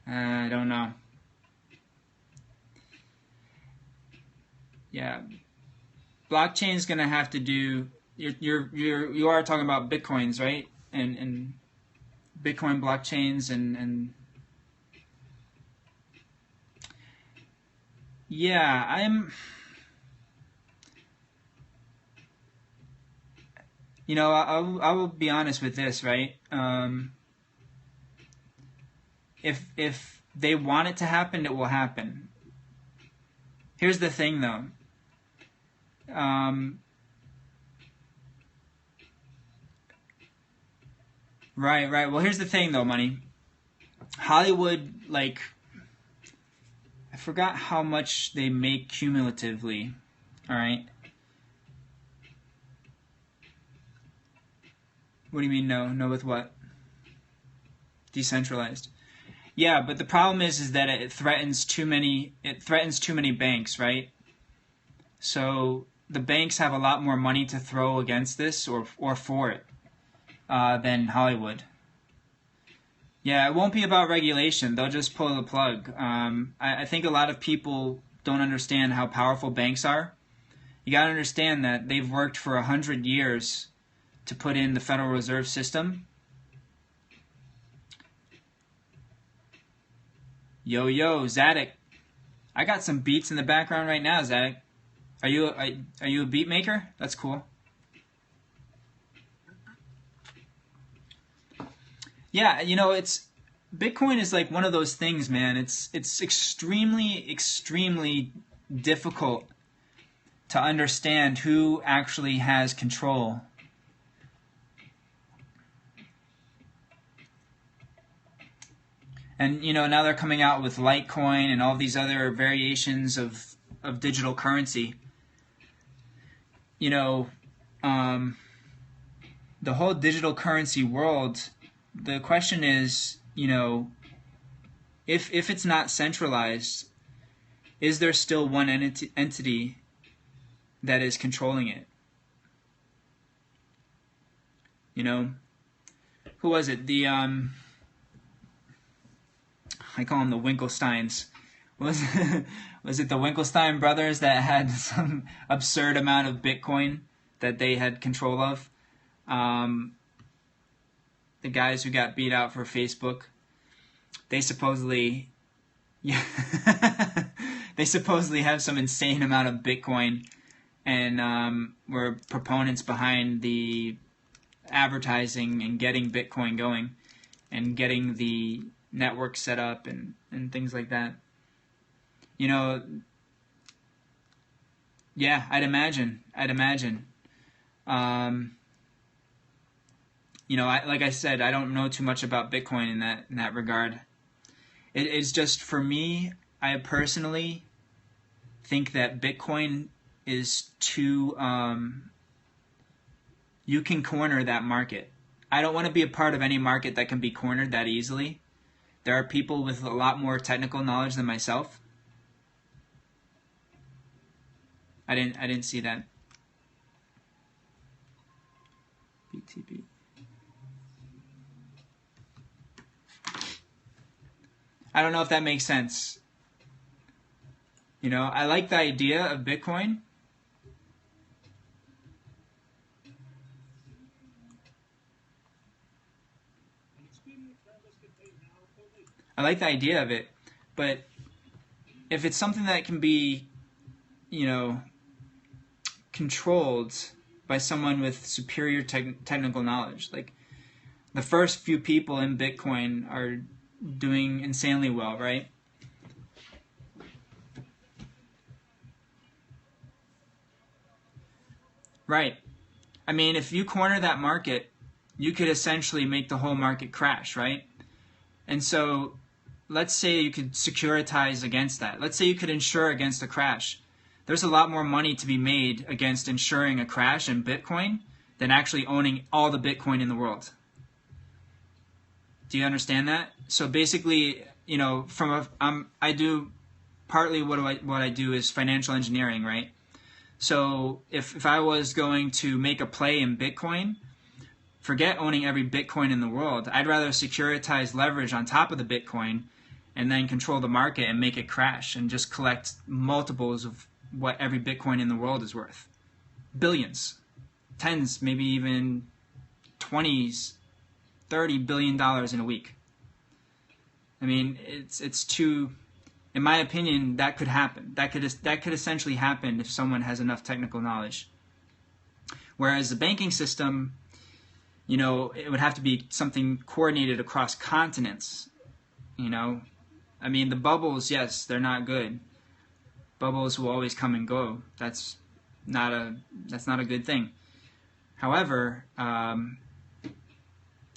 I don't know. Yeah, blockchain is gonna have to do. You are talking about bitcoins, right? And Bitcoin blockchains and yeah, I will be honest with this, right? If they want it to happen, it will happen. Here's the thing, though. Um, right. Well, here's the thing, though, Money. Hollywood, like, I forgot how much they make cumulatively. All right. What do you mean, no? No, with what? Decentralized. Yeah, but the problem is that it threatens too many. It threatens too many banks, right? So the banks have a lot more money to throw against this or for it than Hollywood. Yeah, it won't be about regulation. They'll just pull the plug. I think a lot of people don't understand how powerful banks are. You got to understand that they've worked for 100 years to put in the Federal Reserve System. Yo, Zadok. I got some beats in the background right now, Zadok. Are you a beat maker? That's cool. Yeah, it's Bitcoin is like one of those things, man. It's extremely difficult to understand who actually has control. And now they're coming out with Litecoin and all these other variations of digital currency. Um, the whole digital currency world. The question is, if it's not centralized, is there still one entity that is controlling it? Who was it? I call them the Winkelsteins. Was it the Winkelstein brothers that had some absurd amount of Bitcoin that they had control of? The guys who got beat out for Facebook. they supposedly, yeah, they supposedly have some insane amount of Bitcoin, and were proponents behind the advertising and getting Bitcoin going and getting the network set up and things like that. You know, yeah, I'd imagine. You know, like I said, I don't know too much about Bitcoin in that regard. It's just, for me, I personally think that Bitcoin is too, you can corner that market. I don't want to be a part of any market that can be cornered that easily. There are people with a lot more technical knowledge than myself. I didn't see that. BTB. I don't know if that makes sense. You know, I like the idea of Bitcoin. I like the idea of it, but if it's something that can be, you know, controlled by someone with superior technical knowledge, like the first few people in Bitcoin are doing insanely well, right? Right. I mean, if you corner that market, you could essentially make the whole market crash, right? And so let's say you could securitize against that. Let's say you could insure against a crash. There's a lot more money to be made against insuring a crash in Bitcoin than actually owning all the Bitcoin in the world. Do you understand that? So basically, you know, I do partly what I do is financial engineering, right? So if I was going to make a play in Bitcoin, forget owning every Bitcoin in the world. I'd rather securitize leverage on top of the Bitcoin and then control the market and make it crash and just collect multiples of what every Bitcoin in the world is worth. Billions, tens, maybe even 20s, $30 billion in a week. I mean, it's too, in my opinion, that could happen. That could essentially happen if someone has enough technical knowledge. Whereas the banking system, you know, it would have to be something coordinated across continents. You know, I mean, the bubbles, yes, they're not good. Bubbles will always come and go. That's not a good thing. However,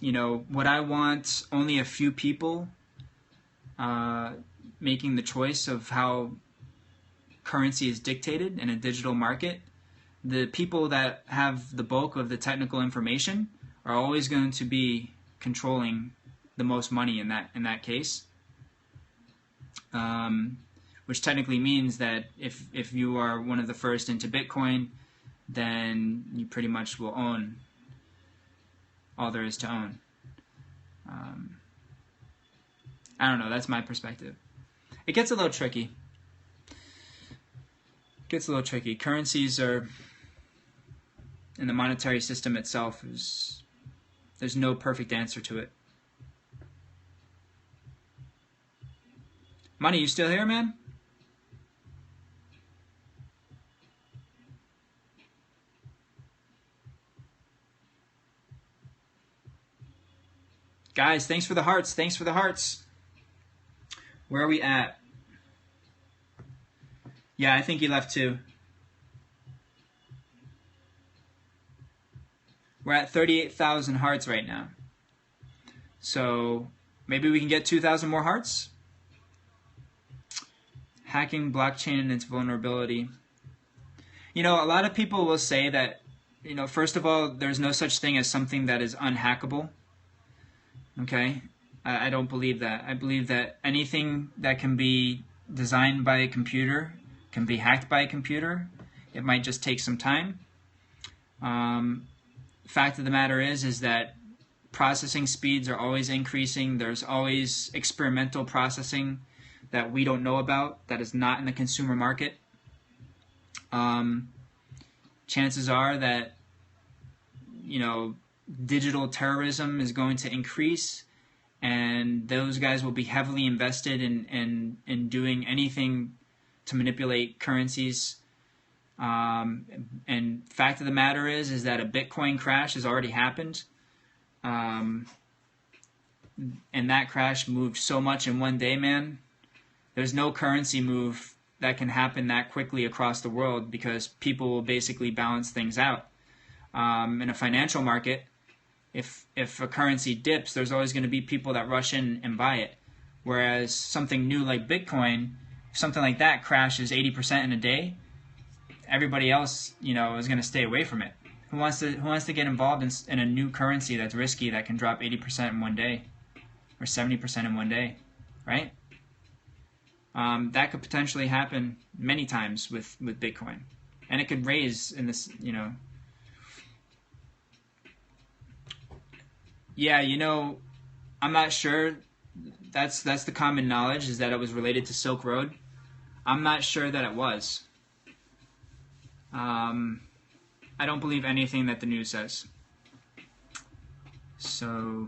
you know, would I want only a few people making the choice of how currency is dictated in a digital market? The people that have the bulk of the technical information are always going to be controlling the most money in that case. Which technically means that if you are one of the first into Bitcoin, then you pretty much will own all there is to own. I don't know, that's my perspective. It gets a little tricky. Currencies are, in the monetary system itself, there's no perfect answer to it. Money, you still here, man? Guys, thanks for the hearts. Where are we at? Yeah, I think he left too. We're at 38,000 hearts right now. So maybe we can get 2,000 more hearts? Hacking blockchain and its vulnerability. You know, a lot of people will say that, you know, first of all, there's no such thing as something that is unhackable. Okay? I don't believe that. I believe that anything that can be designed by a computer can be hacked by a computer. It might just take some time. Fact of the matter is that processing speeds are always increasing. There's always experimental processing that we don't know about that is not in the consumer market. Chances are that, you know, digital terrorism is going to increase, and those guys will be heavily invested in doing anything to manipulate currencies. And fact of the matter is that a Bitcoin crash has already happened. And that crash moved so much in one day, man. There's no currency move that can happen that quickly across the world because people will basically balance things out. In a financial market, if a currency dips, there's always going to be people that rush in and buy it. Whereas something new like Bitcoin, if something like that crashes 80% in a day, everybody else, is going to stay away from it. Who wants to get involved in a new currency that's risky that can drop 80% in one day or 70% in one day, right? That could potentially happen many times with Bitcoin, and it could raise in this, Yeah, I'm not sure. That's the common knowledge, is that it was related to Silk Road. I'm not sure that it was. I don't believe anything that the news says. So,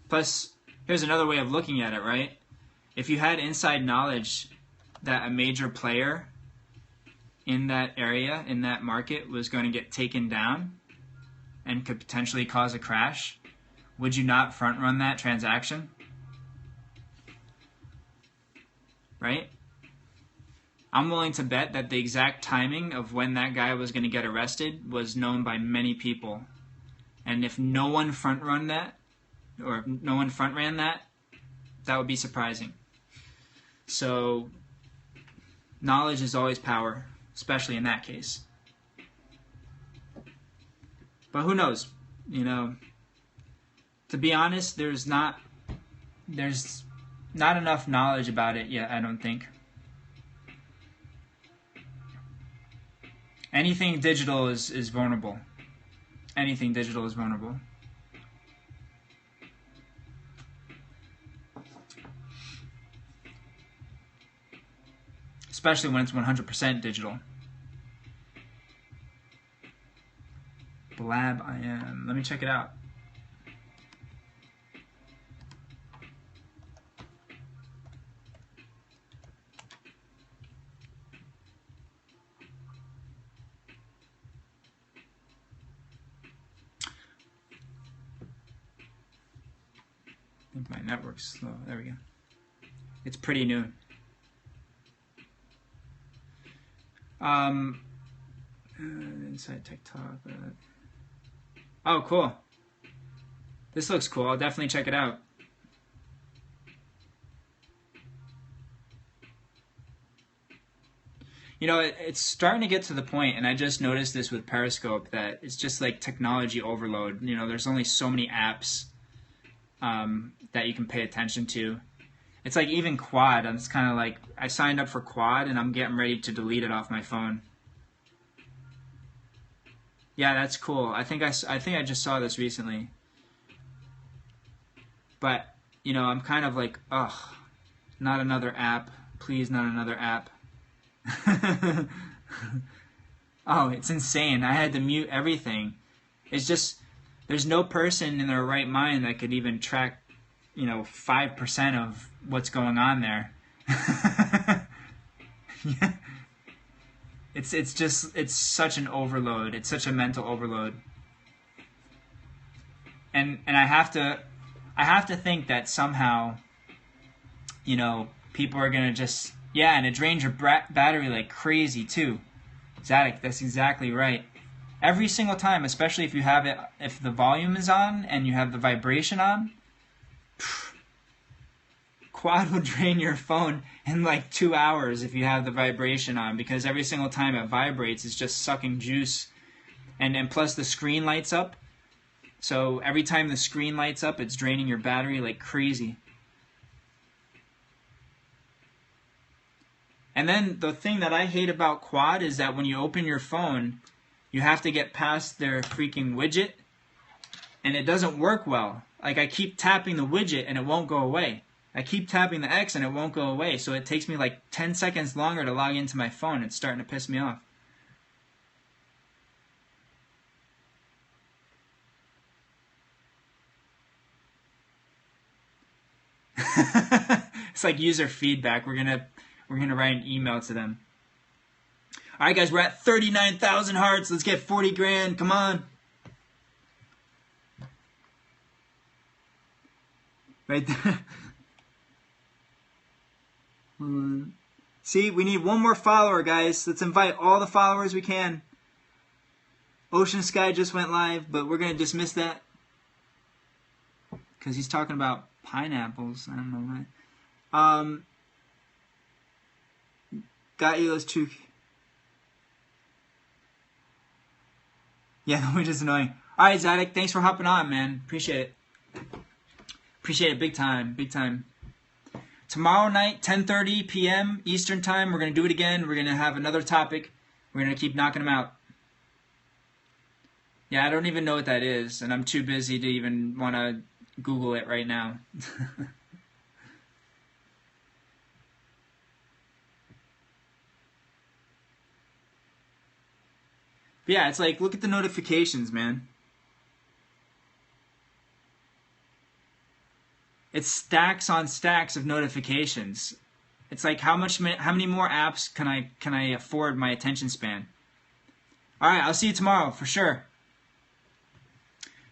plus, here's another way of looking at it, right? If you had inside knowledge that a major player in that area, in that market, was going to get taken down and could potentially cause a crash, would you not front run that transaction? Right? I'm willing to bet that the exact timing of when that guy was going to get arrested was known by many people. And if no one front ran that, that would be surprising. So, knowledge is always power, especially in that case. But who knows? To be honest, there's not enough knowledge about it yet, I don't think. Anything digital is vulnerable. Anything digital is vulnerable. Especially when it's 100% digital. Blab I am. Let me check it out. I think my network's slow. There we go. It's pretty new. Inside TikTok. Oh, cool. This looks cool. I'll definitely check it out. It's starting to get to the point, and I just noticed this with Periscope, that it's just like technology overload. There's only so many apps that you can pay attention to. It's like even Quad. It's kind of like I signed up for Quad, and I'm getting ready to delete it off my phone. Yeah, that's cool. I think I just saw this recently. But, I'm kind of like, ugh, not another app. Please, not another app. Oh, it's insane. I had to mute everything. It's just, there's no person in their right mind that could even track, 5% of what's going on there. Yeah. It's such an overload. It's such a mental overload. And I have to think that somehow, people are gonna just, and it drains your battery like crazy too. Zadik, that's exactly right. Every single time, especially if the volume is on and you have the vibration on, Quad will drain your phone in like 2 hours if you have the vibration on, because every single time it vibrates, it's just sucking juice. And plus the screen lights up. So every time the screen lights up, it's draining your battery like crazy. And then the thing that I hate about Quad is that when you open your phone, you have to get past their freaking widget, and it doesn't work well. Like, I keep tapping the widget and it won't go away. I keep tapping the X and it won't go away, so it takes me like 10 seconds longer to log into my phone. It's starting to piss me off. It's like user feedback. We're gonna write an email to them. All right, guys, we're at 39,000 hearts. Let's get 40 grand. Come on. Right there. See, we need one more follower, guys. Let's invite all the followers we can. Ocean Sky just went live, but we're going to dismiss that because he's talking about pineapples. I don't know why. Got you those two. Yeah, the wind is annoying. All right, Zadok, thanks for hopping on, man. Appreciate it. Appreciate it big time, big time. Tomorrow night, 10:30 p.m. Eastern Time, we're going to do it again. We're going to have another topic. We're going to keep knocking them out. Yeah, I don't even know what that is, and I'm too busy to even want to Google it right now. But yeah, it's like, look at the notifications, man. It's stacks on stacks of notifications. It's like, how many more apps can I afford my attention span? All right, I'll see you tomorrow for sure.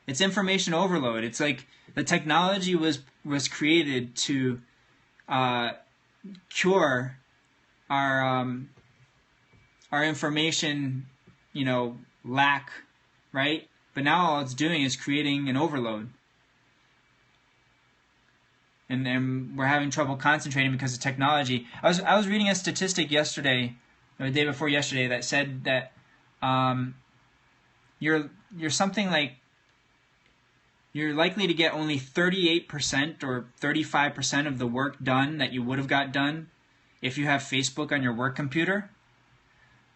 It's information overload. It's like the technology was created to cure our information, lack, right? But now all it's doing is creating an overload. And we're having trouble concentrating because of technology. I was reading a statistic yesterday, or the day before yesterday, that said that you're something like, you're likely to get only 38% or 35% of the work done that you would have got done if you have Facebook on your work computer.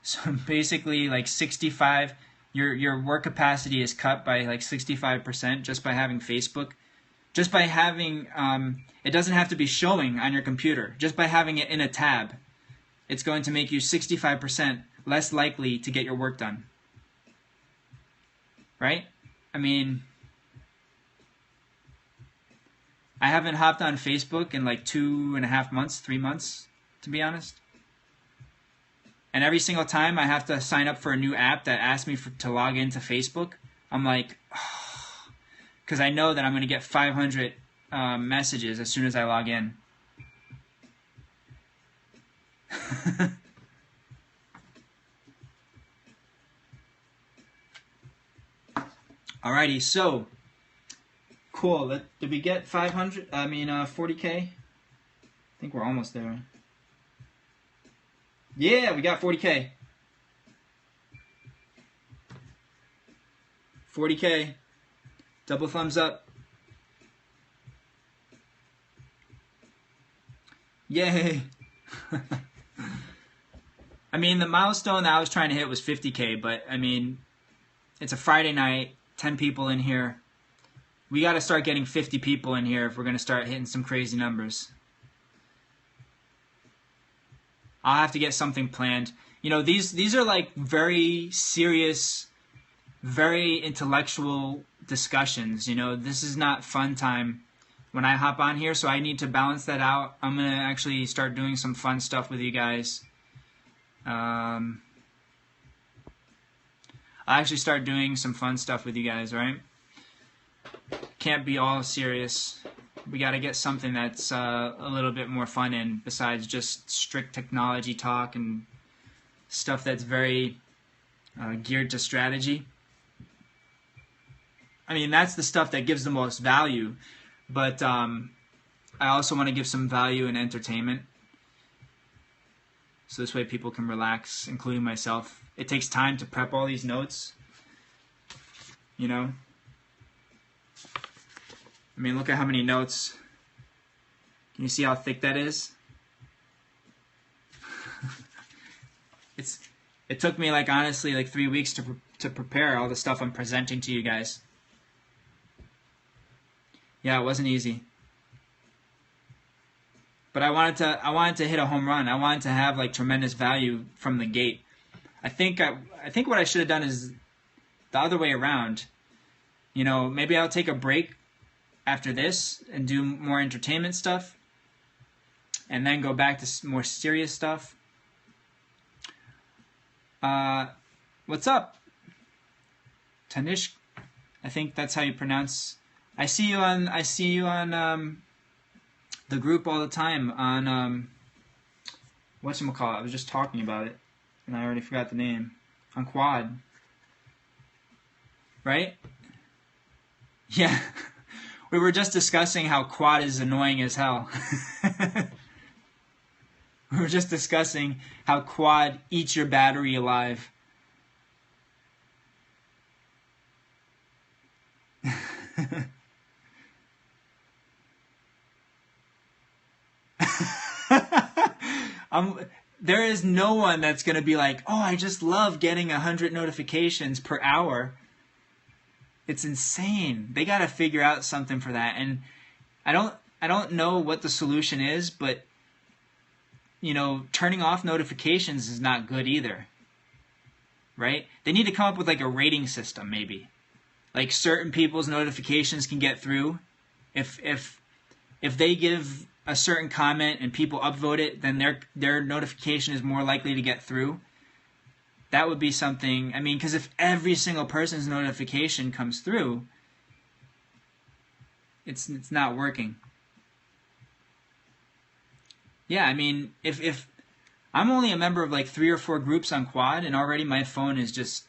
So basically, like 65, your work capacity is cut by like 65% just by having Facebook. Just by having, it doesn't have to be showing on your computer. Just by having it in a tab, it's going to make you 65% less likely to get your work done. Right? I mean, I haven't hopped on Facebook in like 2.5 months, 3 months, to be honest. And every single time I have to sign up for a new app that asks me to log into Facebook, I'm like, because I know that I'm going to get 500 messages as soon as I log in. Alrighty, so cool. Did we get 500? 40K? I think we're almost there. Yeah, we got 40K. 40K. Double thumbs up. Yay. I mean, the milestone that I was trying to hit was 50K, but I mean, it's a Friday night, 10 people in here. We got to start getting 50 people in here if we're going to start hitting some crazy numbers. I'll have to get something planned. These are like very serious, very intellectual discussions. This is not fun time when I hop on here, so I need to balance that out. I'm going to actually start doing some fun stuff with you guys. I'll actually start doing some fun stuff with you guys, right? Can't be all serious. We got to get something that's a little bit more fun in, besides just strict technology talk and stuff that's very geared to strategy. I mean, that's the stuff that gives the most value, but I also want to give some value in entertainment. So this way people can relax, including myself. It takes time to prep all these notes, I mean, look at how many notes. Can you see how thick that is? It took me, honestly, 3 weeks to prepare all the stuff I'm presenting to you guys. Yeah, it wasn't easy. But I wanted to hit a home run. I wanted to have tremendous value from the gate. I think what I should have done is the other way around. Maybe I'll take a break after this and do more entertainment stuff. and then go back to more serious stuff. What's up? Tanish, I think that's how you pronounce. I see you on the group all the time on whatchamacallit. I was just talking about it and I already forgot the name. On Quad. Right? Yeah. We were just discussing how Quad is annoying as hell. We were just discussing how Quad eats your battery alive. There is no one that's going to be like, oh, I just love getting 100 notifications per hour. It's insane. They got to figure out something for that. And I don't know what the solution is, but you know, turning off notifications is not good either. Right? They need to come up with like a rating system maybe. Like certain people's notifications can get through. If they give a certain comment and people upvote it, then their notification is more likely to get through. That would be something. I mean, because if every single person's notification comes through, it's not working. Yeah, I mean, if I'm only a member of like 3 or 4 groups on Quad, and already my phone is just,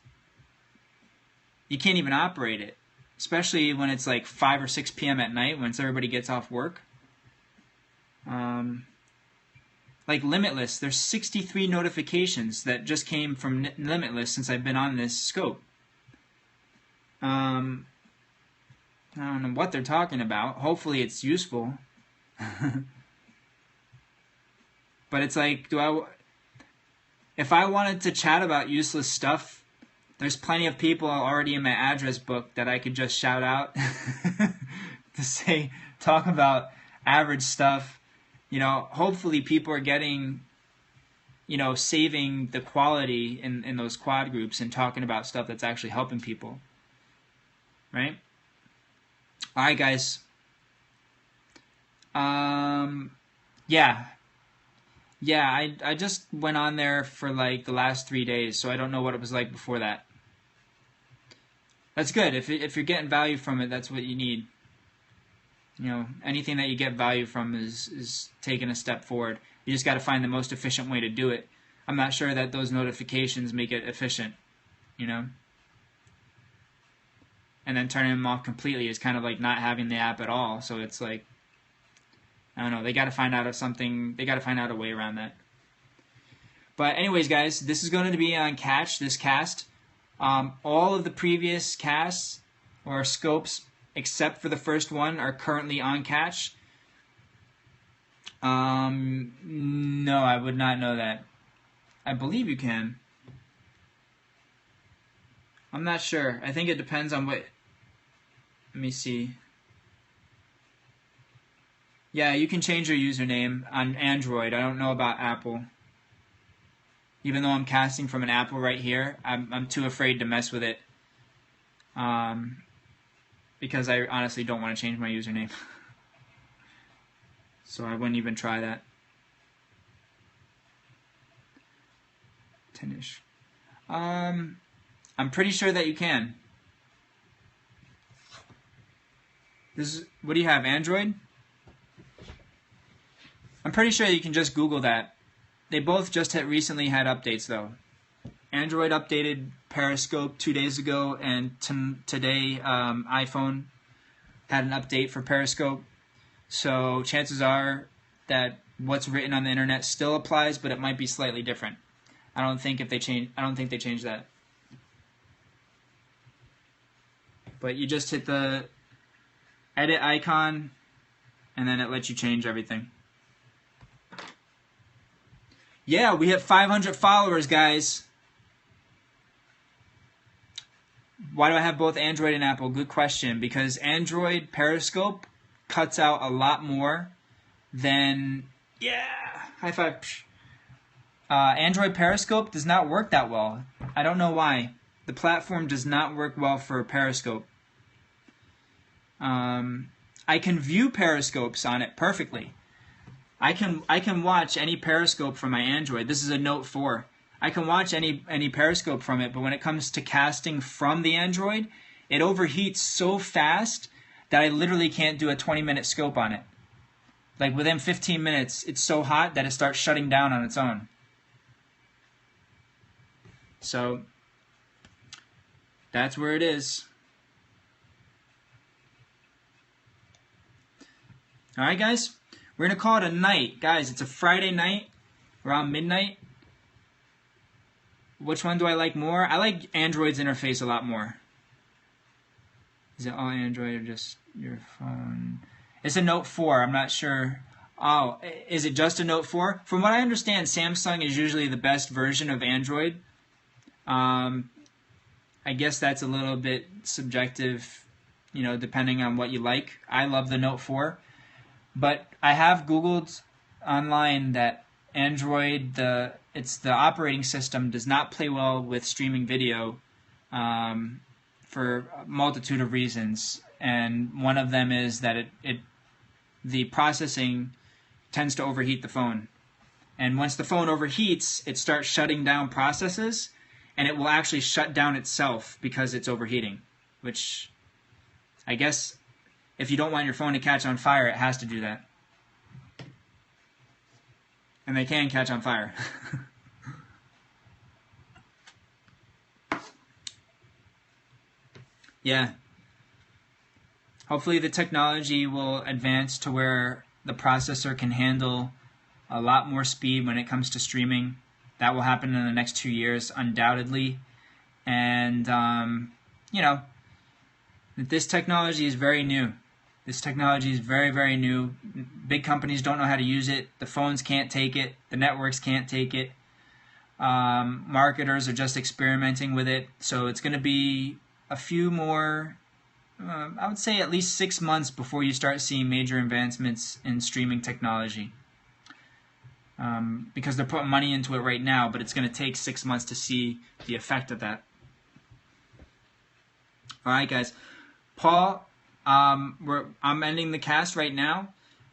you can't even operate it, especially when it's like 5 or 6 p.m. at night once everybody gets off work. Like Limitless, there's 63 notifications that just came from Limitless since I've been on this scope. I don't know what they're talking about. Hopefully it's useful. But it's like, if I wanted to chat about useless stuff, there's plenty of people already in my address book that I could just shout out to say, talk about average stuff. You know, hopefully people are getting, you know, saving the quality in those Quad groups and talking about stuff that's actually helping people. Right? All right, guys. Yeah. Yeah, I just went on there for like the last 3 days, so I don't know what it was like before that. That's good. If you're getting value from it, that's what you need. You know, anything that you get value from is taking a step forward. You just got to find the most efficient way to do it. I'm not sure that those notifications make it efficient, you know. And then turning them off completely is kind of like not having the app at all. So it's like, I don't know. They got to find out of something. They got to find out a way around that. But anyways, guys, this is going to be on Catch, this cast. All of the previous casts or scopes, except for the first one, are currently on Catch. No, I would not know that. I believe you can. I'm not sure. I think it depends on what... Let me see. Yeah, you can change your username on Android. I don't know about Apple. Even though I'm casting from an Apple right here, I'm too afraid to mess with it. Because I honestly don't want to change my username. So I wouldn't even try that. 10-ish. I'm pretty sure that you can. What do you have, Android? I'm pretty sure you can just Google that. They both just recently had updates, though. Android updated Periscope 2 days ago, and today iPhone had an update for Periscope. So chances are that what's written on the internet still applies, but it might be slightly different. I don't think they changed that. But you just hit the edit icon, and then it lets you change everything. Yeah, we hit 500 followers, guys. Why do I have both Android and Apple? Good question. Because Android Periscope cuts out a lot more than... Yeah! High five. Android Periscope does not work that well. I don't know why. The platform does not work well for Periscope. I can view Periscopes on it perfectly. I can watch any Periscope from my Android. This is a Note 4. I can watch any Periscope from it, but when it comes to casting from the Android, it overheats so fast that I literally can't do a 20-minute scope on it. Like within 15 minutes, it's so hot that it starts shutting down on its own. So that's where it is. All right, guys, we're going to call it a night. Guys, it's a Friday night around midnight. Which one do I like more? I like Android's interface a lot more. Is it all Android or just your phone? It's a Note 4. I'm not sure. Oh, is it just a Note 4? From what I understand, Samsung is usually the best version of Android. I guess that's a little bit subjective, you know, depending on what you like. I love the Note 4. But I have Googled online that Android, the operating system, does not play well with streaming video for a multitude of reasons. And one of them is that the processing tends to overheat the phone. And once the phone overheats, it starts shutting down processes, and it will actually shut down itself because it's overheating, which I guess if you don't want your phone to catch on fire, it has to do that. And they can catch on fire. Yeah. Hopefully the technology will advance to where the processor can handle a lot more speed when it comes to streaming. That will happen in the next 2 years, undoubtedly. And, you know, this technology is very new. This technology is very, very new. Big companies don't know how to use it. The phones can't take it. The networks can't take it. Marketers are just experimenting with it. So it's going to be a few more, I would say at least 6 months before you start seeing major advancements in streaming technology. Because they're putting money into it right now, but it's going to take 6 months to see the effect of that. All right, guys. Paul, I'm ending the cast right now.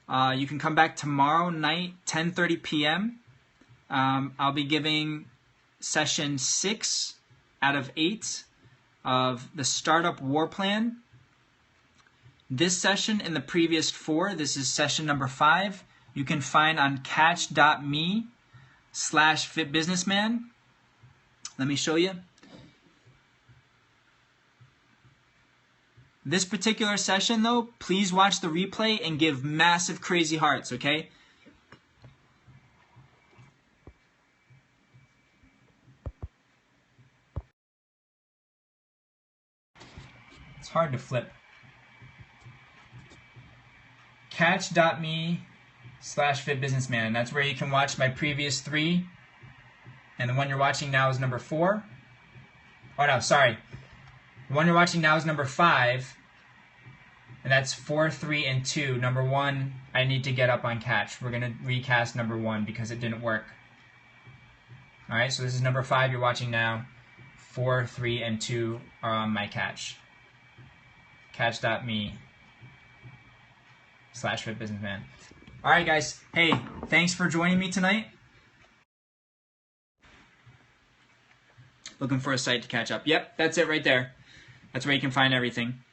You can come back tomorrow night, 10:30 p.m. I'll be giving session 6 out of 8 of the Startup Warplan. This session and the previous 4, this is session number 5, you can find on catch.me/fitbusinessman. Let me show you. This particular session, though, please watch the replay and give massive crazy hearts, okay? It's hard to flip. Catch.me/fitbusinessman. That's where you can watch my previous 3. And the one you're watching now is number 4. Oh, no, sorry. The one you're watching now is number 5. And that's 4, 3, and 2. Number 1, I need to get up on Catch. We're going to recast number 1 because it didn't work. All right, so this is number 5 you're watching now. 4, 3, and 2 are on my Catch. Catch.me/fitbusinessman. All right, guys. Hey, thanks for joining me tonight. Looking for a site to catch up. Yep, that's it right there. That's where you can find everything.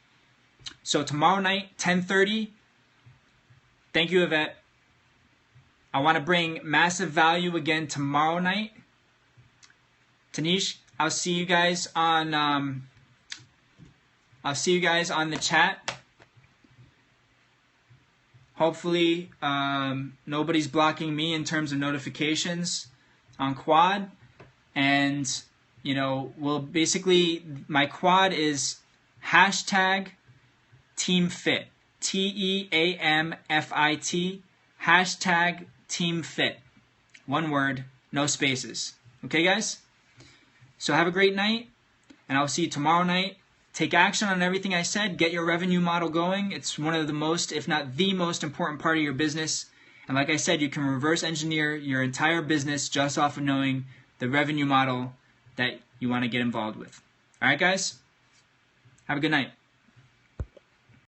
So tomorrow night, 10:30. Thank you, Yvette. I want to bring massive value again tomorrow night. Tanish, I'll see you guys on the chat. Hopefully, nobody's blocking me in terms of notifications on Quad. And, you know, we'll basically, my Quad is #TeamFit. TEAMFIT. #TeamFit. One word, no spaces. Okay, guys? So have a great night, and I'll see you tomorrow night. Take action on everything I said. Get your revenue model going. It's one of the most, if not the most important part of your business. And like I said, you can reverse engineer your entire business just off of knowing the revenue model that you want to get involved with. All right, guys? Have a good night.